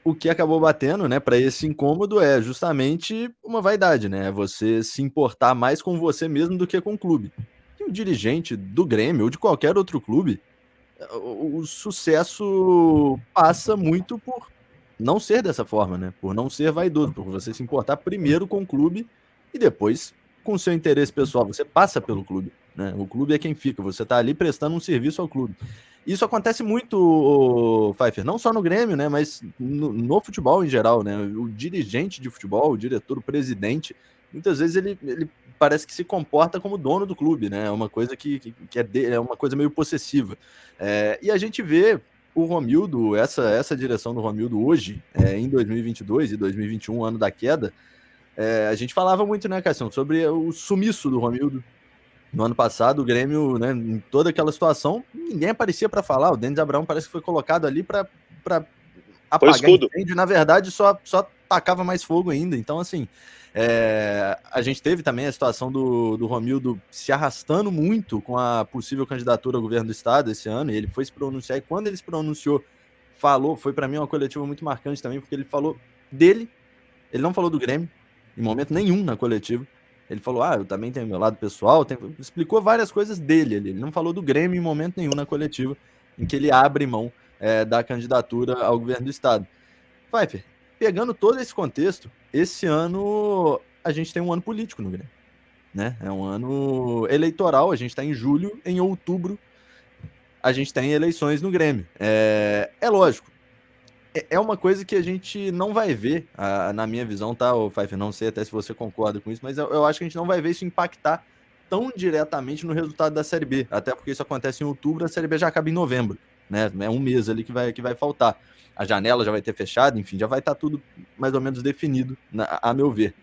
Speaker 1: o que acabou batendo, né, para esse incômodo é justamente uma vaidade, né? Você se importar mais com você mesmo do que com o clube. E o dirigente do Grêmio ou de qualquer outro clube, o sucesso passa muito por não ser dessa forma, né? Por não ser vaidoso, por você se importar primeiro com o clube e depois com o seu interesse pessoal. Você passa pelo clube, né? O clube é quem fica, você tá ali prestando um serviço ao clube. Isso acontece muito, Pfeiffer, não só no Grêmio, né, mas no futebol em geral, né? O dirigente de futebol, o diretor, o presidente, muitas vezes ele parece que se comporta como dono do clube, né? É uma coisa que é uma coisa meio possessiva. E a gente vê o Romildo, essa direção do Romildo hoje, em 2022 e 2021, ano da queda, a gente falava muito, né, Cassião, sobre o sumiço do Romildo. No ano passado, o Grêmio, né, em toda aquela situação, ninguém aparecia para falar. O Denis Abraão parece que foi colocado ali para apagar incêndio. Na verdade, só tacava mais fogo ainda. Então, assim, a gente teve também a situação do Romildo se arrastando muito com a possível candidatura ao governo do estado esse ano. E ele foi se pronunciar. E quando ele se pronunciou, foi para mim uma coletiva muito marcante também, porque ele falou dele, ele não falou do Grêmio, em momento nenhum na coletiva. Ele falou, eu também tenho meu lado pessoal, explicou várias coisas dele ali. Ele não falou do Grêmio em momento nenhum na coletiva, em que ele abre mão da candidatura ao governo do estado. Pfeiffer, pegando todo esse contexto, esse ano a gente tem um ano político no Grêmio, né? É um ano eleitoral, a gente está em julho, em outubro a gente tem eleições no Grêmio. É lógico, é uma coisa que a gente não vai ver, na minha visão, tá, Pfeiffer? Não sei até se você concorda com isso, mas eu acho que a gente não vai ver isso impactar tão diretamente no resultado da Série B, até porque isso acontece em outubro, a Série B já acaba em novembro, né? É um mês ali que vai faltar. A janela já vai ter fechado, enfim, já vai estar tudo mais ou menos definido, a meu ver.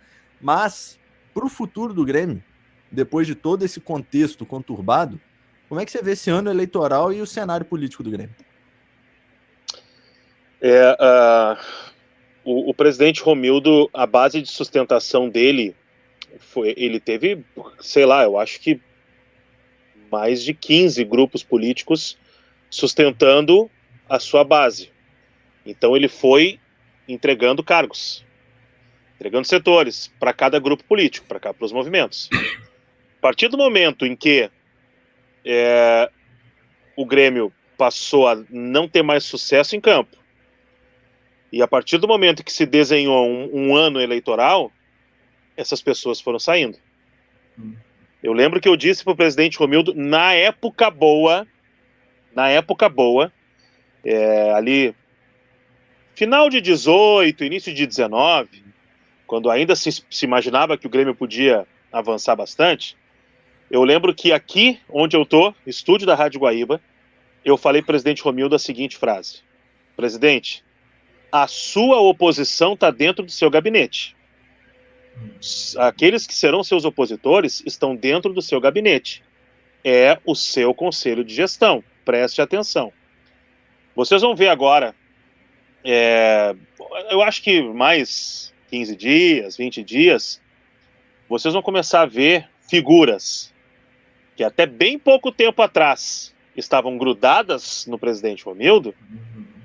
Speaker 1: Mas, para o futuro do Grêmio, depois de todo esse contexto conturbado, como é que você vê esse ano eleitoral e o cenário político do Grêmio?
Speaker 2: O presidente Romildo, a base de sustentação dele ele teve, sei lá, eu acho que mais de 15 grupos políticos sustentando a sua base. Então ele foi entregando cargos, entregando setores para cada grupo político, para os movimentos. A partir do momento em que o Grêmio passou a não ter mais sucesso em campo, e a partir do momento que se desenhou um ano eleitoral, essas pessoas foram saindo. Eu lembro que eu disse para o presidente Romildo, na época boa, ali, final de 18, início de 19, quando ainda se imaginava que o Grêmio podia avançar bastante, eu lembro que aqui, onde eu estou, estúdio da Rádio Guaíba, eu falei para o presidente Romildo a seguinte frase: presidente, a sua oposição está dentro do seu gabinete. Aqueles que serão seus opositores estão dentro do seu gabinete. É o seu conselho de gestão. Preste atenção. Vocês vão ver agora, eu acho que mais 15 dias, 20 dias, vocês vão começar a ver figuras que até bem pouco tempo atrás estavam grudadas no presidente Romildo.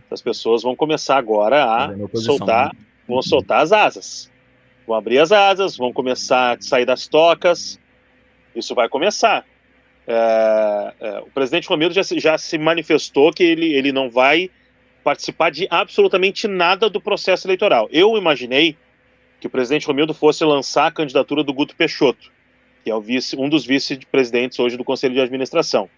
Speaker 2: As pessoas vão começar agora a soltar as asas. Vão abrir as asas, vão começar a sair das tocas. Isso vai começar. O presidente Romildo já se manifestou que ele não vai participar de absolutamente nada do processo eleitoral. Eu imaginei que o presidente Romildo fosse lançar a candidatura do Guto Peixoto, que é um dos vice-presidentes hoje do Conselho de Administração.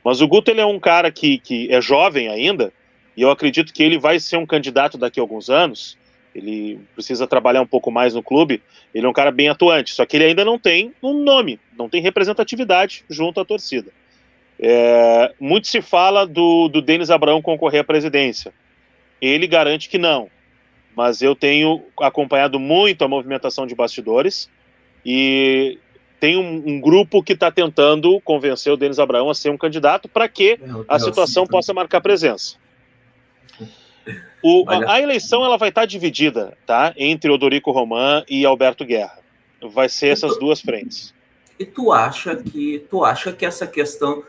Speaker 2: Mas o Guto, ele é um cara que é jovem ainda, e eu acredito que ele vai ser um candidato daqui a alguns anos. Ele precisa trabalhar um pouco mais no clube. Ele é um cara bem atuante, só que ele ainda não tem um nome, não tem representatividade junto à torcida. Muito se fala do Denis Abraão concorrer à presidência. Ele garante que não, mas eu tenho acompanhado muito a movimentação de bastidores e tem um grupo que está tentando convencer o Denis Abraão a ser um candidato para que a situação possa marcar presença. A eleição ela vai estar dividida, tá, entre Odorico Roman e Alberto Guerra. Vai ser essas duas frentes.
Speaker 3: E tu acha que essa questão,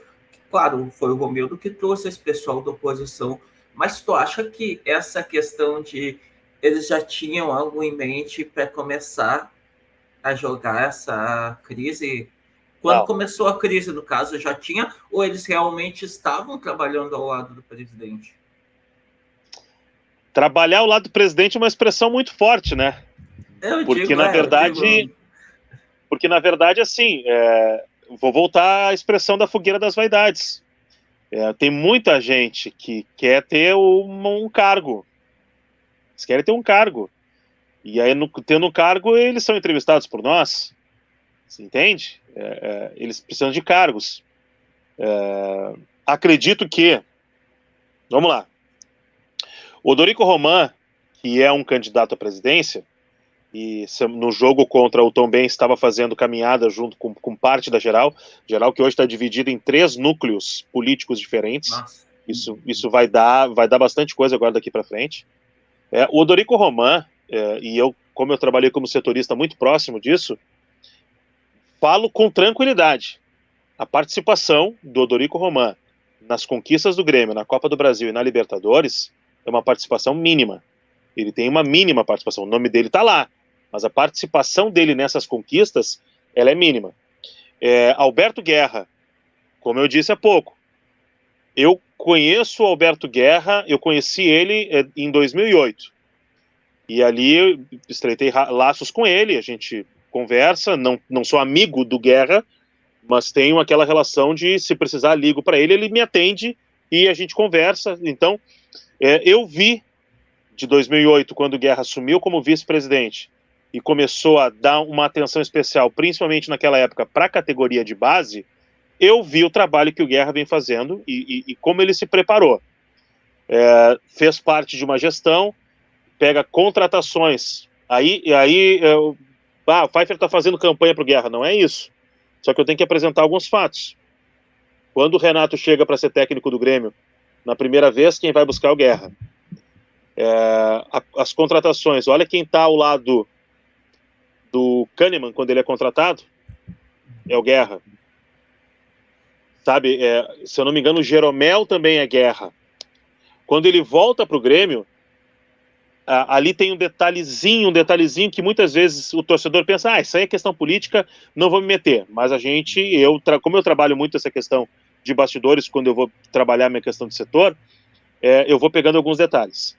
Speaker 3: claro, foi o Romildo que trouxe esse pessoal da oposição, mas tu acha que essa questão de eles já tinham algo em mente para começar a jogar essa crise? Quando começou a crise, no caso, já tinha, ou eles realmente estavam trabalhando ao lado do presidente?
Speaker 2: Trabalhar ao lado do presidente é uma expressão muito forte, né? Porque na verdade, assim, vou voltar à expressão da fogueira das vaidades. Tem muita gente que quer ter um cargo. Eles querem ter um cargo. E aí, tendo um cargo, eles são entrevistados por nós. Você entende? Eles precisam de cargos. Acredito que... Vamos lá. O Odorico Roman, que é um candidato à presidência, e no jogo contra o Tombense estava fazendo caminhada junto com parte da Geral que hoje está dividida em 3 núcleos políticos diferentes. Isso vai dar bastante coisa agora daqui para frente. O Odorico Roman, e eu, como eu trabalhei como setorista muito próximo disso, falo com tranquilidade. A participação do Odorico Roman nas conquistas do Grêmio, na Copa do Brasil e na Libertadores é uma participação mínima. Ele tem uma mínima participação. O nome dele está lá, mas a participação dele nessas conquistas, ela é mínima. Alberto Guerra, como eu disse há pouco, eu conheço o Alberto Guerra, eu conheci ele em 2008. E ali eu estreitei laços com ele, a gente conversa, não sou amigo do Guerra, mas tenho aquela relação de, se precisar, ligo para ele, ele me atende e a gente conversa. Então, eu vi de 2008, quando o Guerra assumiu como vice-presidente e começou a dar uma atenção especial, principalmente naquela época, para a categoria de base, eu vi o trabalho que o Guerra vem fazendo e como ele se preparou. Fez parte de uma gestão, pega contratações. O Pfeiffer está fazendo campanha para o Guerra, não é isso. Só que eu tenho que apresentar alguns fatos. Quando o Renato chega para ser técnico do Grêmio, na primeira vez, quem vai buscar é o Guerra. As contratações, olha quem está ao lado do Kahneman quando ele é contratado, é o Guerra. Sabe, se eu não me engano, o Jeromel também é Guerra. Quando ele volta para o Grêmio, ali tem um detalhezinho que muitas vezes o torcedor pensa, isso aí é questão política, não vou me meter. Mas como eu trabalho muito essa questão de bastidores, quando eu vou trabalhar minha questão de setor, eu vou pegando alguns detalhes.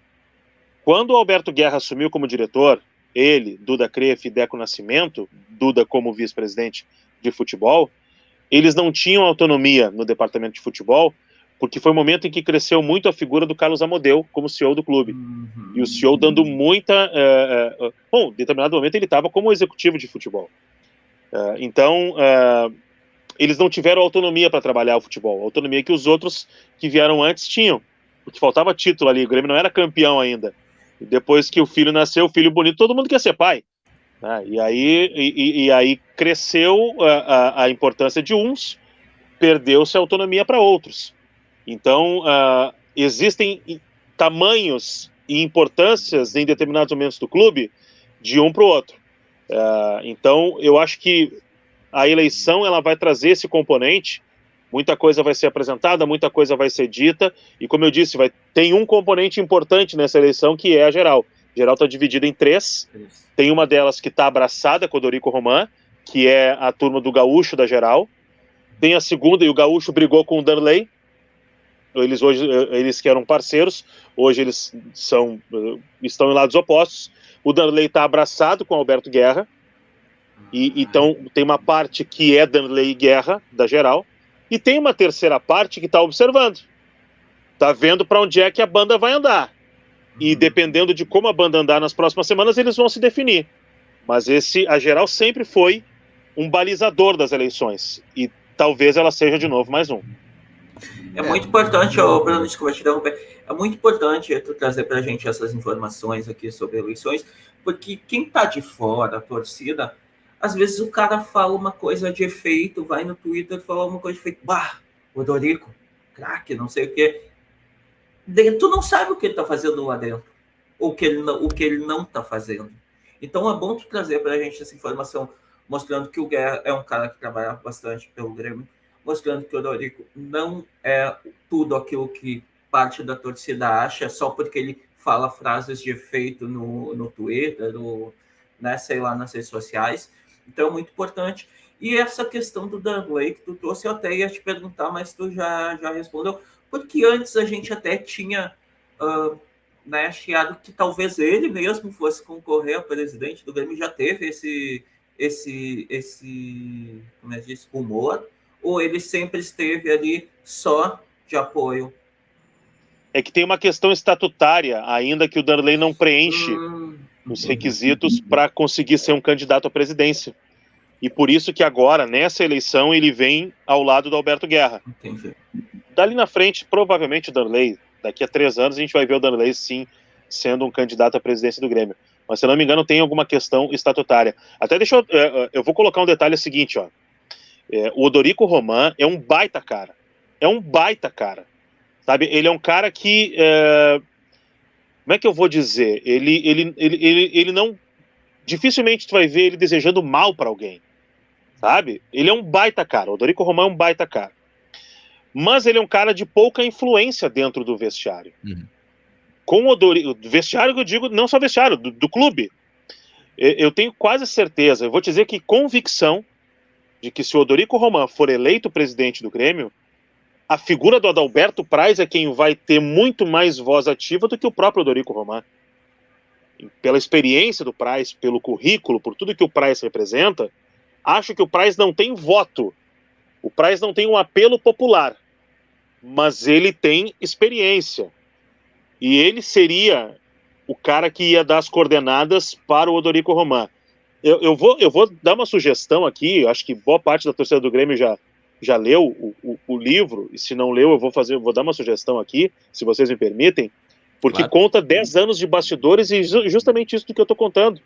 Speaker 2: Quando o Alberto Guerra assumiu como diretor, ele, Duda Kreff e Deco Nascimento, Duda como vice-presidente de futebol, eles não tinham autonomia no departamento de futebol, porque foi o momento em que cresceu muito a figura do Carlos Amodeu como CEO do clube. E o CEO dando muita... em determinado momento ele estava como executivo de futebol. Então, eles não tiveram autonomia para trabalhar o futebol, a autonomia que os outros que vieram antes tinham, porque faltava título ali, o Grêmio não era campeão ainda. E depois que o filho nasceu, o filho bonito, todo mundo quer ser pai. Né? E aí cresceu a importância de uns, perdeu-se a autonomia para outros. Então, existem tamanhos e importâncias em determinados momentos do clube de um para o outro. Então, eu acho que a eleição ela vai trazer esse componente. Muita coisa vai ser apresentada, muita coisa vai ser dita, e como eu disse, tem um componente importante nessa eleição, que é a geral. A geral está dividida em 3. Tem uma delas que está abraçada com o Odorico Roman, que é a turma do Gaúcho da geral. Tem a segunda, e o Gaúcho brigou com o Darley. Eles que eram parceiros, hoje eles estão em lados opostos. O Darley está abraçado com o Alberto Guerra, e então tem uma parte que é Darley e Guerra, da geral, e tem uma terceira parte que está observando, está vendo para onde é que a banda vai andar, e dependendo de como a banda andar nas próximas semanas, eles vão se definir. Mas a geral sempre foi um balizador das eleições, e talvez ela seja de novo mais um.
Speaker 3: É muito importante, Bruno, desculpa te interromper, é muito importante tu trazer para a gente essas informações aqui sobre eleições, porque quem está de fora, a torcida, às vezes o cara fala uma coisa de efeito, vai no Twitter e fala uma coisa de efeito, o Odorico, craque, não sei o quê. Tu não sabe o que ele está fazendo lá dentro, ou o que ele não está fazendo. Então é bom tu trazer para a gente essa informação, mostrando que o Guerra é um cara que trabalha bastante pelo Grêmio, mostrando que o Odorico não é tudo aquilo que parte da torcida acha, só porque ele fala frases de efeito no Twitter, ou, né, sei lá, nas redes sociais. Então é muito importante. E essa questão do Darley que tu trouxe, eu até ia te perguntar, mas tu já respondeu, porque antes a gente até tinha né, chiado que talvez ele mesmo fosse concorrer a presidente do Grêmio, já teve esse como é que diz, rumor, ou ele sempre esteve ali só de apoio?
Speaker 2: É que tem uma questão estatutária, ainda que o Darley não preenche os requisitos para conseguir ser um candidato à presidência. E por isso que agora, nessa eleição, ele vem ao lado do Alberto Guerra.
Speaker 3: Entendi.
Speaker 2: Dali na frente, provavelmente o Darley, daqui a 3 anos, a gente vai ver o Darley, sim, sendo um candidato à presidência do Grêmio. Mas, se eu não me engano, tem alguma questão estatutária. Até eu vou colocar um detalhe seguinte, ó. O Odorico Roman é um baita cara. Sabe? Ele é um cara que... como é que eu vou dizer? Ele não... Dificilmente tu vai ver ele desejando mal para alguém. Sabe? Ele é um baita cara. O Odorico Roman é um baita cara. Mas ele é um cara de pouca influência dentro do vestiário. Com o Odorico... Vestiário que eu digo, não só vestiário, do clube. Eu tenho quase certeza, eu vou te dizer que convicção de que se o Odorico Roman for eleito presidente do Grêmio, a figura do Adalberto Praz é quem vai ter muito mais voz ativa do que o próprio Odorico Roman. Pela experiência do Praz, pelo currículo, por tudo que o Praz representa, acho que o Praz não tem voto. O Praz não tem um apelo popular, mas ele tem experiência. E ele seria o cara que ia dar as coordenadas para o Odorico Roman. Eu vou dar uma sugestão aqui, acho que boa parte da torcida do Grêmio já leu o livro, e se não leu, eu vou dar uma sugestão aqui, se vocês me permitem, porque
Speaker 1: claro,
Speaker 2: conta 10 anos de bastidores e justamente isso do que eu estou contando,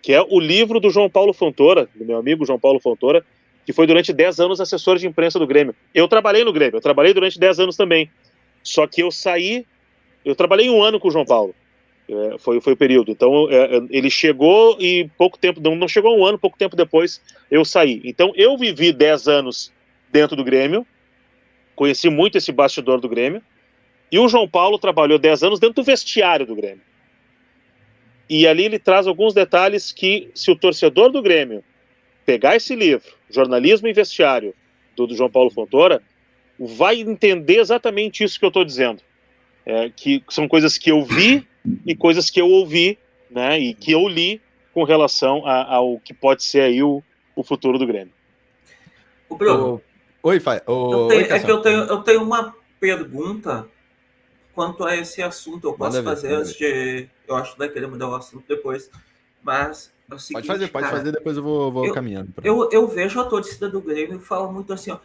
Speaker 2: que é o livro do João Paulo Fontoura, do meu amigo João Paulo Fontoura, que foi durante 10 anos assessor de imprensa do Grêmio. Eu trabalhei no Grêmio, eu trabalhei durante 10 anos também, só que eu trabalhei 1 ano com o João Paulo, foi o período. Então ele chegou e pouco tempo, não chegou 1 ano, pouco tempo depois eu saí. Então eu vivi 10 anos dentro do Grêmio, conheci muito esse bastidor do Grêmio, e o João Paulo trabalhou 10 anos dentro do vestiário do Grêmio. E ali ele traz alguns detalhes que, se o torcedor do Grêmio pegar esse livro, Jornalismo e Vestiário, do João Paulo Fontoura, vai entender exatamente isso que eu estou dizendo. Que são coisas que eu vi e coisas que eu ouvi, né, e que eu li com relação ao que pode ser aí o futuro do Grêmio.
Speaker 3: O Bruno,
Speaker 1: oi, Fai.
Speaker 3: Eu tenho uma pergunta quanto a esse assunto. Eu posso fazer antes de... Eu acho que vai querer mudar o assunto depois, mas é o seguinte,
Speaker 1: pode fazer, depois eu vou caminhando.
Speaker 3: Eu vejo a torcida do Grêmio e fala muito assim, ó,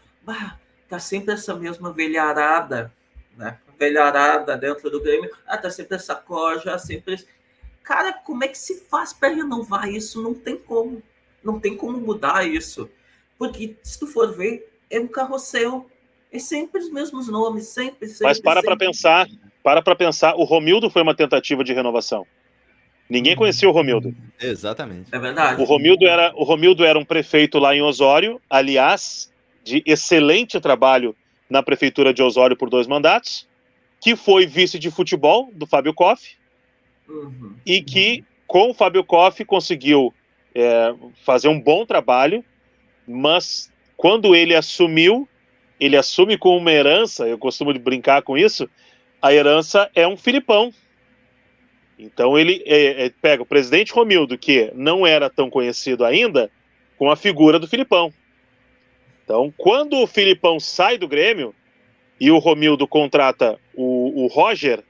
Speaker 3: tá sempre essa mesma velharada, né? Velharada dentro do Grêmio, tá sempre essa coja, sempre... Cara, como é que se faz para renovar isso? Não tem como. Não tem como mudar isso. Porque, se tu for ver, é um carrossel. É sempre os mesmos nomes, sempre.
Speaker 2: Mas para pensar, o Romildo foi uma tentativa de renovação. Ninguém conhecia o Romildo.
Speaker 1: Exatamente.
Speaker 3: É verdade.
Speaker 2: O Romildo era um prefeito lá em Osório, aliás, de excelente trabalho na prefeitura de Osório por 2 mandatos, que foi vice de futebol do Fábio Koff, e que, com o Fábio Koff, conseguiu fazer um bom trabalho, mas quando ele assume com uma herança, eu costumo brincar com isso, a herança é um Filipão. Então ele pega o presidente Romildo, que não era tão conhecido ainda, com a figura do Filipão. Então, quando o Filipão sai do Grêmio e o Romildo contrata o Roger,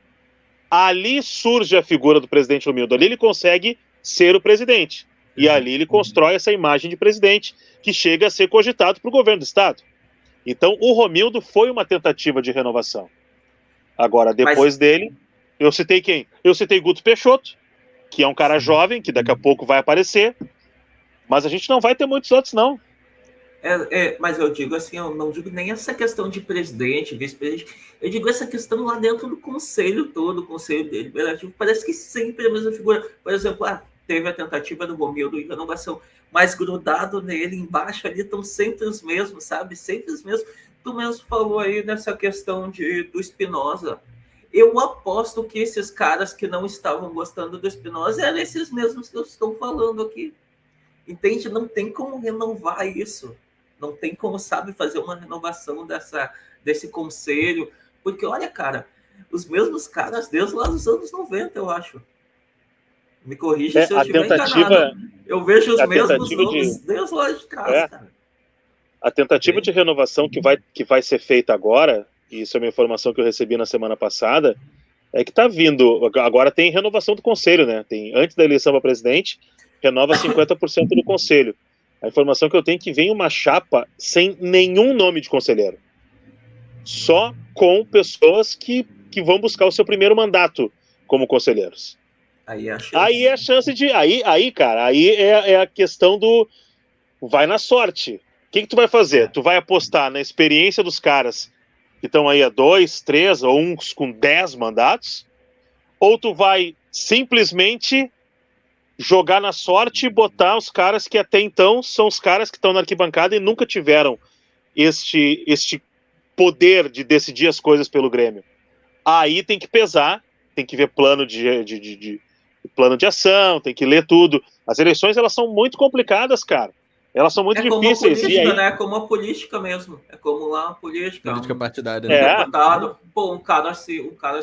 Speaker 2: ali surge a figura do presidente Romildo. Ali ele consegue ser o presidente. E ali ele constrói essa imagem de presidente que chega a ser cogitado para o governo do estado. Então, o Romildo foi uma tentativa de renovação. Agora, depois dele, eu citei quem? Eu citei Guto Peixoto, que é um cara jovem, que daqui a pouco vai aparecer, mas a gente não vai ter muitos outros, não.
Speaker 3: Mas eu digo assim, eu não digo nem essa questão de presidente, vice-presidente, eu digo essa questão lá dentro do conselho todo, o conselho deliberativo, parece que sempre a mesma figura. Por exemplo, teve a tentativa do Romildo de renovação, mas grudado nele, embaixo ali, estão sempre os mesmos, sabe? Sempre os mesmos. Tu mesmo falou aí nessa questão do Espinosa. Eu aposto que esses caras que não estavam gostando do Espinosa eram esses mesmos que eu estou falando aqui. Entende? Não tem como renovar isso. Não tem como, sabe, fazer uma renovação desse conselho. Porque, olha, cara, os mesmos caras desde lá dos anos 90, eu acho. Me corrija se eu estiver enganado. Eu vejo os mesmos nomes desde lá de trás, cara.
Speaker 2: A tentativa de renovação que vai ser feita agora, e isso é uma informação que eu recebi na semana passada, é que está vindo, agora tem renovação do conselho, né? Antes da eleição para presidente, renova 50% do conselho. A informação que eu tenho é que vem uma chapa sem nenhum nome de conselheiro. Só com pessoas que vão buscar o seu primeiro mandato como conselheiros. Aí é a chance de... Aí, cara, aí é a questão do... Vai na sorte. O que tu vai fazer? Tu vai apostar na experiência dos caras que estão aí há 2, 3 ou uns com 10 mandatos? Ou tu vai simplesmente jogar na sorte e botar os caras que até então são os caras que estão na arquibancada e nunca tiveram este poder de decidir as coisas pelo Grêmio? Aí tem que pesar, tem que ver plano de ação, tem que ler tudo. As eleições, elas são muito complicadas, cara. Elas são muito difíceis.
Speaker 3: Como a política, né? É como a política mesmo. É como lá a política.
Speaker 1: Política partidária.
Speaker 3: Né? Deputado. Pô, um cara se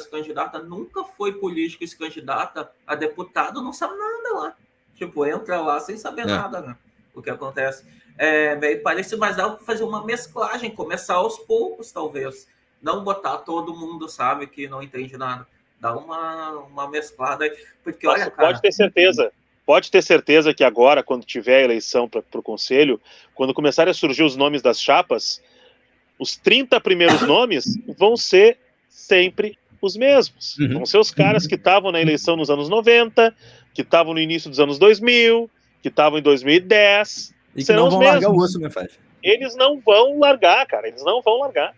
Speaker 3: candidata, nunca foi político e se candidata a deputado, não sabe nada lá. Tipo, entra lá sem saber nada, né? O que acontece. É meio parecido, mas dá para fazer uma mesclagem, começar aos poucos, talvez. Não botar todo mundo, sabe, que não entende nada. Dá uma mesclada aí. Porque, olha, cara...
Speaker 2: Pode ter certeza que agora, quando tiver a eleição para o Conselho, quando começarem a surgir os nomes das chapas, os 30 primeiros nomes vão ser sempre os mesmos. Vão ser os caras que estavam na eleição nos anos 90, que estavam no início dos anos 2000, que estavam em 2010.
Speaker 1: E que não vão largar o osso, né, Faz?
Speaker 2: Eles não vão largar, cara. Eles não vão largar.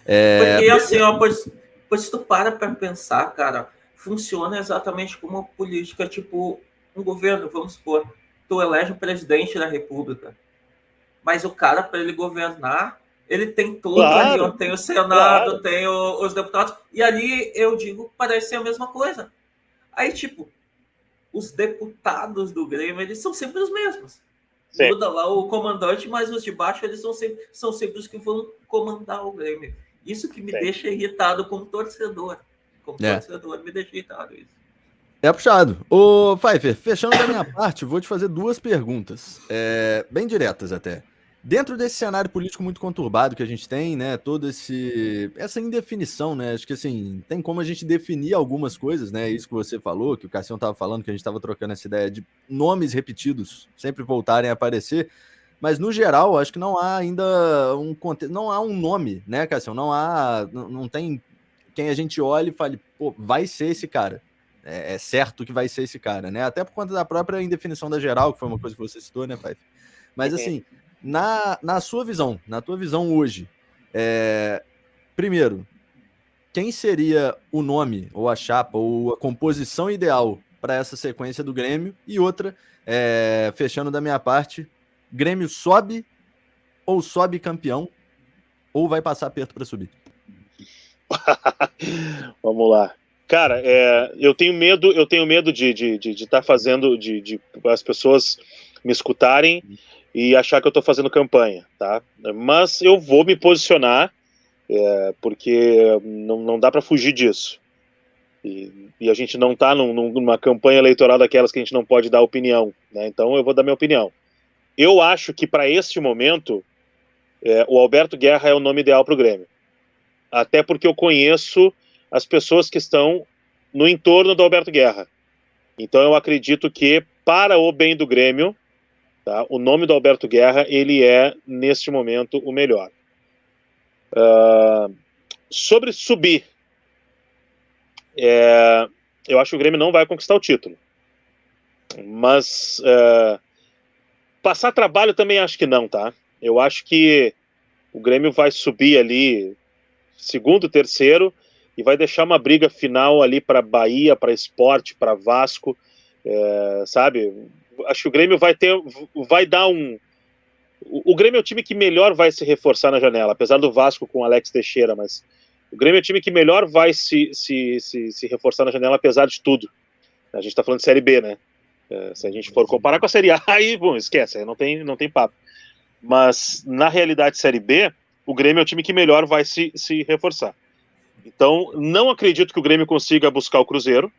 Speaker 3: Porque assim, ó, pois tu para pensar, cara, funciona exatamente como uma política, tipo... Um governo, vamos supor, tu elege o presidente da república, mas o cara, para ele governar, ele tem tudo ali, ó, tem o Senado, tem os deputados, e ali, eu digo, parece ser a mesma coisa. Aí, tipo, os deputados do Grêmio, eles são sempre os mesmos. Sim. Muda lá o comandante, mas os de baixo, eles são sempre os que vão comandar o Grêmio. Isso que me deixa irritado como torcedor. Como torcedor, me deixa irritado isso.
Speaker 1: É puxado. Ô, Pfeiffer, fechando da minha parte, vou te fazer 2 perguntas, bem diretas até. Dentro desse cenário político muito conturbado que a gente tem, né, toda essa indefinição, né, acho que assim, tem como a gente definir algumas coisas, né, isso que você falou, que o Cassião estava falando, que a gente estava trocando essa ideia de nomes repetidos sempre voltarem a aparecer, mas no geral, acho que não há ainda não há um nome, né, Cassião, não tem quem a gente olhe e fale, pô, vai ser esse cara. é certo que vai ser esse cara, né? Até por conta da própria indefinição da geral, que foi uma coisa que você citou, né, Pfeiffer? Mas assim, na tua visão hoje, primeiro, quem seria o nome, ou a chapa, ou a composição ideal para essa sequência do Grêmio? E outra, fechando da minha parte, Grêmio sobe ou sobe campeão, ou vai passar aperto para subir?
Speaker 2: Vamos lá. Cara, eu tenho medo de estar fazendo, de as pessoas me escutarem e achar que eu estou fazendo campanha, tá? Mas eu vou me posicionar, porque não dá para fugir disso. E a gente não está numa campanha eleitoral daquelas que a gente não pode dar opinião, né? Então eu vou dar minha opinião. Eu acho que para este momento, o Alberto Guerra é o nome ideal para o Grêmio. Até porque eu conheço as pessoas que estão no entorno do Alberto Guerra. Então eu acredito que, para o bem do Grêmio, tá, o nome do Alberto Guerra, ele é, neste momento, o melhor. Sobre subir, eu acho que o Grêmio não vai conquistar o título. Mas passar trabalho também acho que não, tá? Eu acho que o Grêmio vai subir ali segundo, terceiro, e vai deixar uma briga final ali para Bahia, para Sport, para Vasco, sabe? Acho que o Grêmio vai dar um... O Grêmio é o time que melhor vai se reforçar na janela, apesar do Vasco com o Alex Teixeira, mas o Grêmio é o time que melhor vai se reforçar na janela, apesar de tudo. A gente está falando de Série B, né? Se a gente for comparar com a Série A, aí, bom, esquece, aí não tem papo. Mas, na realidade, Série B, o Grêmio é o time que melhor vai se reforçar. Então, não acredito que o Grêmio consiga buscar o Cruzeiro.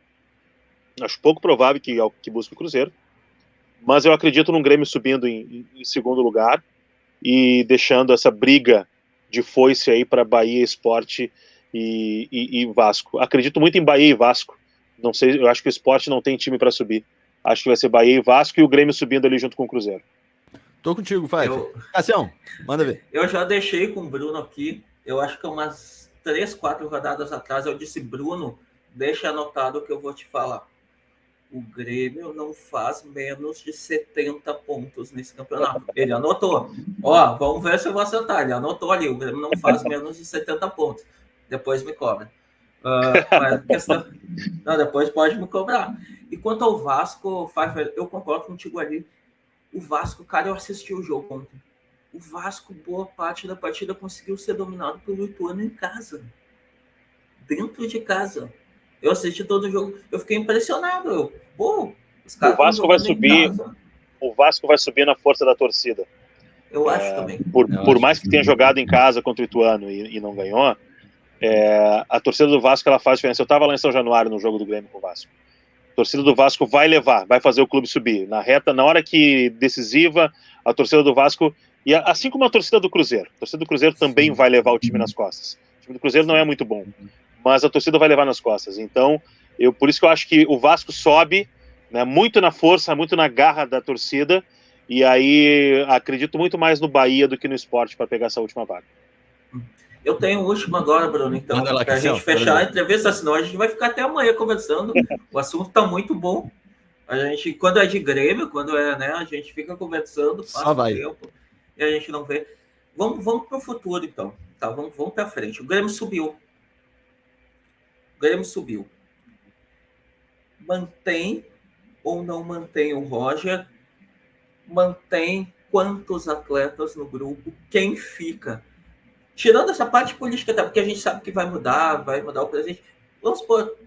Speaker 2: Acho pouco provável que busque o Cruzeiro. Mas eu acredito num Grêmio subindo em segundo lugar e deixando essa briga de foice aí para Bahia, Sport e Vasco. Acredito muito em Bahia e Vasco. Não sei, eu acho que o Sport não tem time para subir. Acho que vai ser Bahia e Vasco e o Grêmio subindo ali junto com o Cruzeiro.
Speaker 1: Tô contigo, Pfeiffer. Cassião, manda ver.
Speaker 3: Eu já deixei com o Bruno aqui. Eu acho que umas 3, 4 rodadas atrás eu disse, Bruno, deixa anotado o que eu vou te falar. O Grêmio não faz menos de 70 pontos nesse campeonato. Ele anotou. Ó, vamos ver se eu vou acertar. Ele anotou ali. O Grêmio não faz menos de 70 pontos. Depois me cobra. Mas a questão... Não, depois pode me cobrar. E quanto ao Vasco, Pfeiffer, eu concordo contigo ali. O Vasco, cara, eu assisti o jogo ontem. O Vasco, boa parte da partida, conseguiu ser dominado pelo Ituano em casa. Dentro de casa. Eu assisti todo o jogo, eu fiquei impressionado. Os caras
Speaker 2: o Vasco vai subir. O Vasco vai subir na força da torcida.
Speaker 3: Eu acho também.
Speaker 2: Por mais que tenha jogado em casa contra o Ituano e não ganhou, a torcida do Vasco ela faz diferença. Eu estava lá em São Januário no jogo do Grêmio com o Vasco. A torcida do Vasco vai fazer o clube subir. Na hora que decisiva, a torcida do Vasco, e assim como a torcida do Cruzeiro. A torcida do Cruzeiro também vai levar o time nas costas. O time do Cruzeiro não é muito bom, mas a torcida vai levar nas costas. Então, por isso que eu acho que o Vasco sobe, né, muito na força, muito na garra da torcida, e aí acredito muito mais no Bahia do que no Sport para pegar essa última vaga.
Speaker 3: Eu tenho o último agora, Bruno, então, para a gente fechar a entrevista, senão a gente vai ficar até amanhã conversando. O assunto está muito bom. A gente, quando é de Grêmio, né, a gente fica conversando, passa o tempo, e a gente não vê. Vamos para o futuro, então. Tá, vamos para frente. O Grêmio subiu. Mantém ou não mantém o Roger? Mantém quantos atletas no grupo? Quem fica? Tirando essa parte política, tá? Porque a gente sabe que vai mudar o presidente. Vamos supor,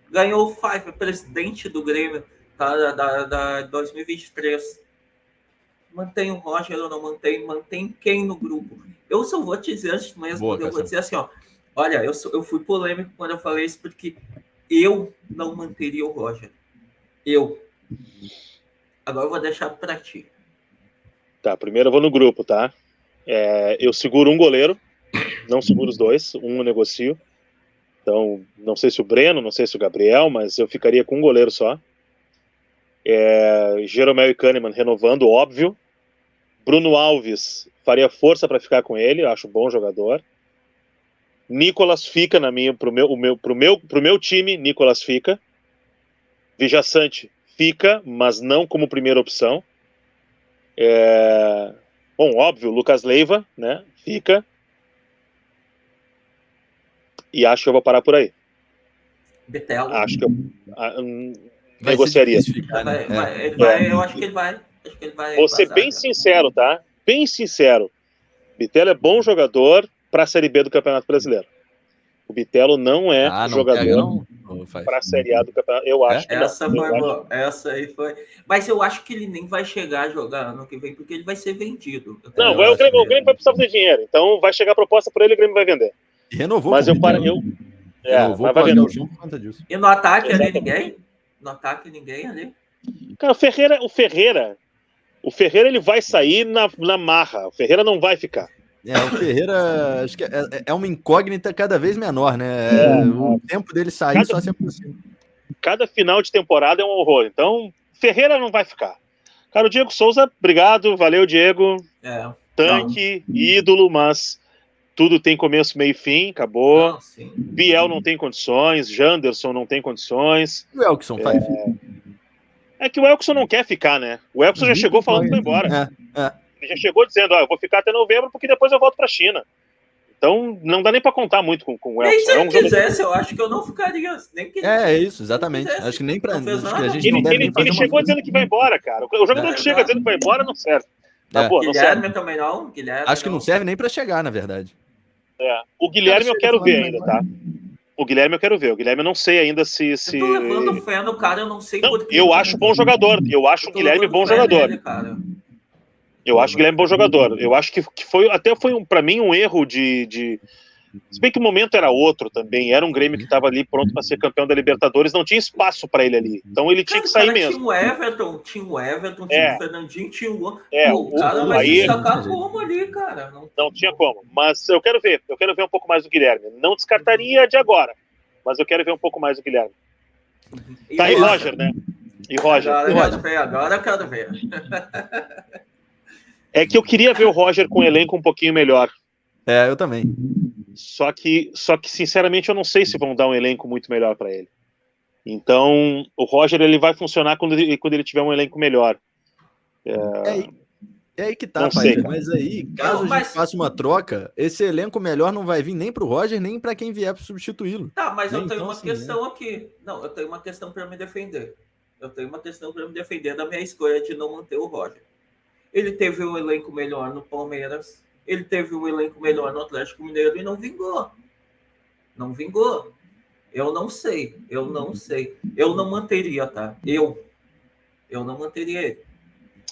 Speaker 3: ganhou o Pfeiffer, presidente do Grêmio, tá, da 2023. Mantém o Roger ou não mantém? Mantém quem no grupo? Eu só vou te dizer antes mesmo, eu vou dizer assim, ó. Olha, eu fui polêmico quando eu falei isso, porque eu não manteria o Roger. Agora eu vou deixar para ti.
Speaker 2: Tá, primeiro eu vou no grupo, tá? Eu seguro um goleiro, não seguro os dois, um eu negocio. Então, não sei se o Breno, não sei se o Gabriel, mas eu ficaria com um goleiro só. Jeromel e Kahneman renovando, óbvio. Bruno Alves faria força para ficar com ele, acho bom jogador. Nicolas fica pro meu time, Nicolas fica. Vijaçante fica, mas não como primeira opção. Bom, óbvio, Lucas Leiva, né? Fica. E acho que eu vou parar por aí.
Speaker 3: Bitelo.
Speaker 2: Acho que eu
Speaker 1: Vai
Speaker 2: negociaria.
Speaker 1: ser difícil ficar, né?
Speaker 3: Eu acho que ele vai. Acho que ele vai.
Speaker 2: Vou ser bem sincero, tá? Bem sincero. Bitelo é bom jogador para a Série B do Campeonato Brasileiro. O Bitelo não é jogador para a Série A do Campeonato. Eu acho que
Speaker 3: essa não. Foi boa. Essa aí foi. Mas eu acho que ele nem vai chegar a jogar ano que vem, porque ele vai ser vendido.
Speaker 2: Não, o Grêmio vai precisar de dinheiro. Então vai chegar a proposta por ele e o Grêmio vai vender.
Speaker 1: E renovou.
Speaker 2: Mas
Speaker 1: renovou
Speaker 2: vai vender.
Speaker 1: Por conta disso.
Speaker 3: E no ataque ali ninguém? No ataque ninguém ali?
Speaker 2: Cara, o Ferreira ele vai sair na marra. O Ferreira não vai ficar.
Speaker 1: O Ferreira, acho que é uma incógnita cada vez menor, né? O tempo dele sair só se aproxima.
Speaker 2: Cada final de temporada é um horror. Então, Ferreira não vai ficar. Cara, o Diego Souza, obrigado, valeu, Diego. Tanque, ídolo, mas tudo tem começo, meio e fim, acabou.
Speaker 3: Não,
Speaker 2: Biel não tem condições, Janderson não tem condições.
Speaker 1: E o Elkson faz?
Speaker 2: É que o Elkson não quer ficar, né? O Elkson já chegou falando que vai embora. Ele já chegou dizendo, eu vou ficar até novembro porque depois eu volto pra China. Então, não dá nem pra contar muito com o Elkson.
Speaker 3: Nem se ele quisesse, eu acho que eu não ficaria. Nem que
Speaker 1: isso, exatamente. Acho que nem pra...
Speaker 2: Ele chegou dizendo que vai embora, cara. O jogador que chega dizendo que vai embora não serve.
Speaker 3: Guilherme também não.
Speaker 1: Acho que não serve nem pra chegar, na verdade.
Speaker 2: O Guilherme eu quero ver ainda, tá? O Guilherme eu quero ver. O Guilherme eu não sei ainda se...
Speaker 3: Eu tô levando fé no cara, eu não sei
Speaker 2: por quê. Eu acho bom jogador. Eu acho o Guilherme bom jogador. Eu acho o Guilherme bom jogador. Eu acho que foi para mim um erro de... Se bem que o momento era outro também. Era um Grêmio que estava ali pronto para ser campeão da Libertadores. Não tinha espaço para ele ali. Então ele tinha que sair mesmo.
Speaker 3: Tinha o Everton, tinha o Fernandinho, tinha o...
Speaker 2: o
Speaker 3: cara vai se destacar como ali, cara?
Speaker 2: Não tinha como. Mas eu quero ver um pouco mais do Guilherme. Não descartaria de agora, mas eu quero ver um pouco mais do Guilherme. E Roger, né? E Roger.
Speaker 3: Agora eu quero ver.
Speaker 2: É que eu queria ver o Roger com um elenco um pouquinho melhor.
Speaker 1: Eu também.
Speaker 2: Só que, sinceramente, eu não sei se vão dar um elenco muito melhor para ele. Então, o Roger ele vai funcionar quando ele tiver um elenco melhor.
Speaker 1: É aí que tá, pai. Mas aí, caso a gente faça uma troca, esse elenco melhor não vai vir nem pro Roger, nem para quem vier para substituí-lo.
Speaker 3: Tá, mas eu tenho uma questão aqui. Não, eu tenho uma questão para me defender. Da minha escolha de não manter o Roger. Ele teve um elenco melhor no Palmeiras, ele teve um elenco melhor no Atlético Mineiro e não vingou. Eu não sei. Eu não manteria, tá? Eu não manteria ele.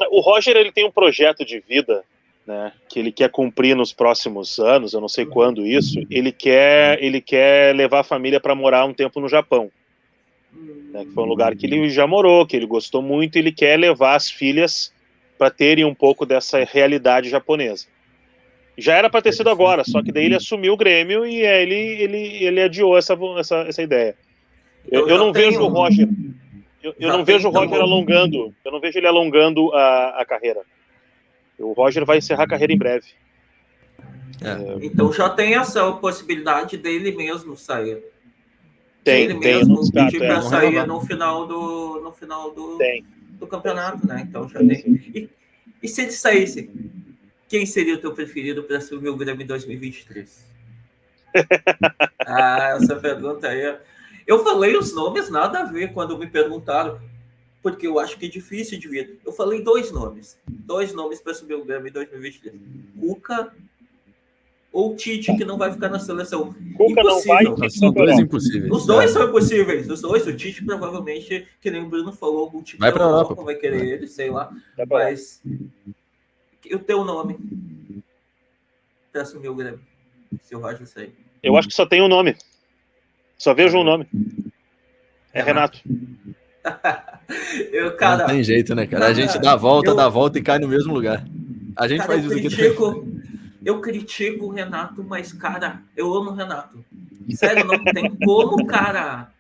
Speaker 2: O Roger ele tem um projeto de vida, né, que ele quer cumprir nos próximos anos, eu não sei quando isso. Ele quer levar a família para morar um tempo no Japão. Né, que foi um lugar que ele já morou, que ele gostou muito, e ele quer levar as filhas para terem um pouco dessa realidade japonesa. Já era para ter sido agora, só que daí ele assumiu o Grêmio e ele adiou essa ideia. Eu não vejo o Roger. Eu não vejo o Roger alongando. Eu não vejo ele alongando a carreira. O Roger vai encerrar a carreira em breve.
Speaker 3: Então já tem essa possibilidade dele mesmo sair.
Speaker 2: Tem
Speaker 3: mesmo pedir para sair no final do campeonato, né? Então já tem. E se ele saísse, quem seria o teu preferido para assumir o Grêmio em 2023? Essa pergunta aí. Eu falei os nomes nada a ver quando me perguntaram, porque eu acho que é difícil de ver. Eu falei dois nomes para assumir o Grêmio em 2023. Cuca ou Tite, que não vai ficar na seleção.
Speaker 2: Cuca impossível.
Speaker 1: Não vai, são dois impossíveis.
Speaker 3: Os dois são impossíveis. O Tite provavelmente, que nem o Bruno falou, algum time
Speaker 1: vai para a Europa,
Speaker 3: vai querer ele, sei lá. Mas o teu nome para assumir o Grêmio, se o Roger sair?
Speaker 2: Eu acho que só tem um nome. Só vejo um nome. É Renato.
Speaker 1: Não tem jeito, né, cara? A gente dá a volta e cai no mesmo lugar. A gente faz isso aqui.
Speaker 3: Eu critico o Renato, mas, cara, eu amo o Renato. Sério, não tem como, cara.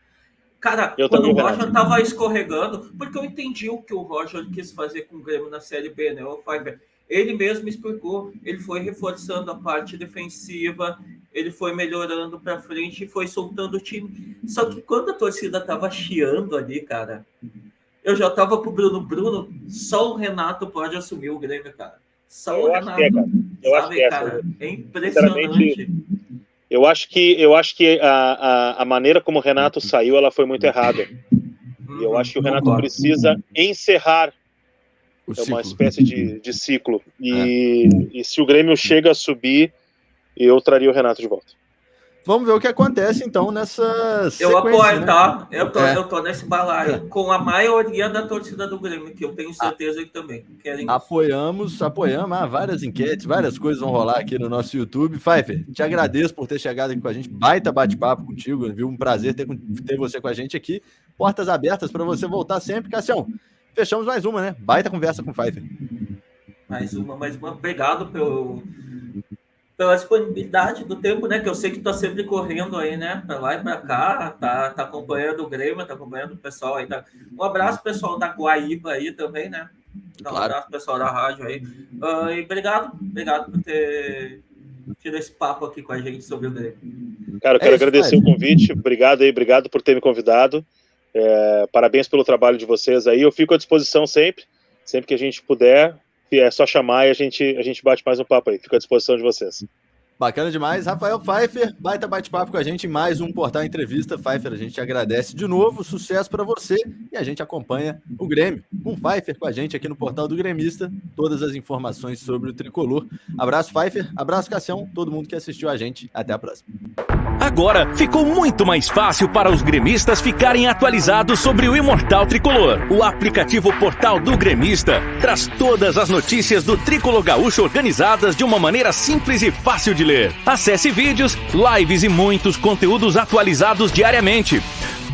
Speaker 3: Cara, quando o Roger tava escorregando, porque eu entendi o que o Roger quis fazer com o Grêmio na Série B, né? Ele mesmo explicou, ele foi reforçando a parte defensiva, ele foi melhorando para frente e foi soltando o time. Só que quando a torcida tava chiando ali, cara, eu já tava pro Bruno, só o Renato pode assumir o Grêmio, cara. Só o Renato.
Speaker 2: Eu acho que é, cara.
Speaker 3: É impressionante.
Speaker 2: Eu acho que a maneira como o Renato saiu, ela foi muito errada. E eu acho que o Renato precisa encerrar uma espécie de ciclo. E se o Grêmio chega a subir, eu traria o Renato de volta.
Speaker 1: Vamos ver o que acontece, então, nessa sequência.
Speaker 3: Eu apoio,
Speaker 1: né?
Speaker 3: tá? Eu tô nesse balaio com a maioria da torcida do Grêmio, que eu tenho certeza que também querem.
Speaker 1: Apoiamos. Várias enquetes, várias coisas vão rolar aqui no nosso YouTube. Pfeiffer, te agradeço por ter chegado aqui com a gente. Baita bate-papo contigo, viu? Um prazer ter você com a gente aqui. Portas abertas para você voltar sempre. Cassião, fechamos mais uma, né? Baita conversa com o Pfeiffer.
Speaker 3: Mais uma. Obrigado pela disponibilidade do tempo, né? Que eu sei que tá sempre correndo aí, né? Pra lá e pra cá, tá acompanhando o Grêmio, tá acompanhando o pessoal aí. Um abraço, pessoal da Guaíba aí também, né? Um abraço, pessoal da rádio aí. E obrigado por ter tido esse papo aqui com a gente sobre o Grêmio.
Speaker 2: Cara, eu quero agradecer o convite. Obrigado por ter me convidado. Parabéns pelo trabalho de vocês aí. Eu fico à disposição sempre que a gente puder. É só chamar e a gente bate mais um papo aí. Fico à disposição de vocês.
Speaker 1: Bacana demais. Rafael Pfeiffer, baita bate-papo com a gente em mais um Portal Entrevista. Pfeiffer, a gente agradece de novo, sucesso para você e a gente acompanha o Grêmio. Com o Pfeiffer com a gente aqui no Portal do Gremista, todas as informações sobre o Tricolor. Abraço, Pfeiffer, abraço, Cassião, todo mundo que assistiu a gente. Até a próxima.
Speaker 4: Agora ficou muito mais fácil para os gremistas ficarem atualizados sobre o Imortal Tricolor. O aplicativo Portal do Gremista traz todas as notícias do Tricolor Gaúcho organizadas de uma maneira simples e fácil de ler. Acesse vídeos, lives e muitos conteúdos atualizados diariamente.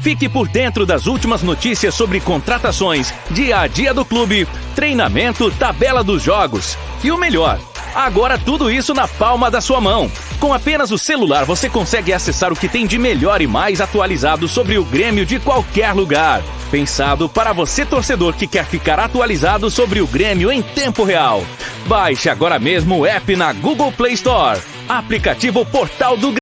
Speaker 4: Fique por dentro das últimas notícias sobre contratações, dia a dia do clube, treinamento, tabela dos jogos. E o melhor, agora tudo isso na palma da sua mão. Com apenas o celular você consegue acessar o que tem de melhor e mais atualizado sobre o Grêmio de qualquer lugar. Pensado para você torcedor que quer ficar atualizado sobre o Grêmio em tempo real. Baixe agora mesmo o app na Google Play Store. Aplicativo Portal do Grêmio.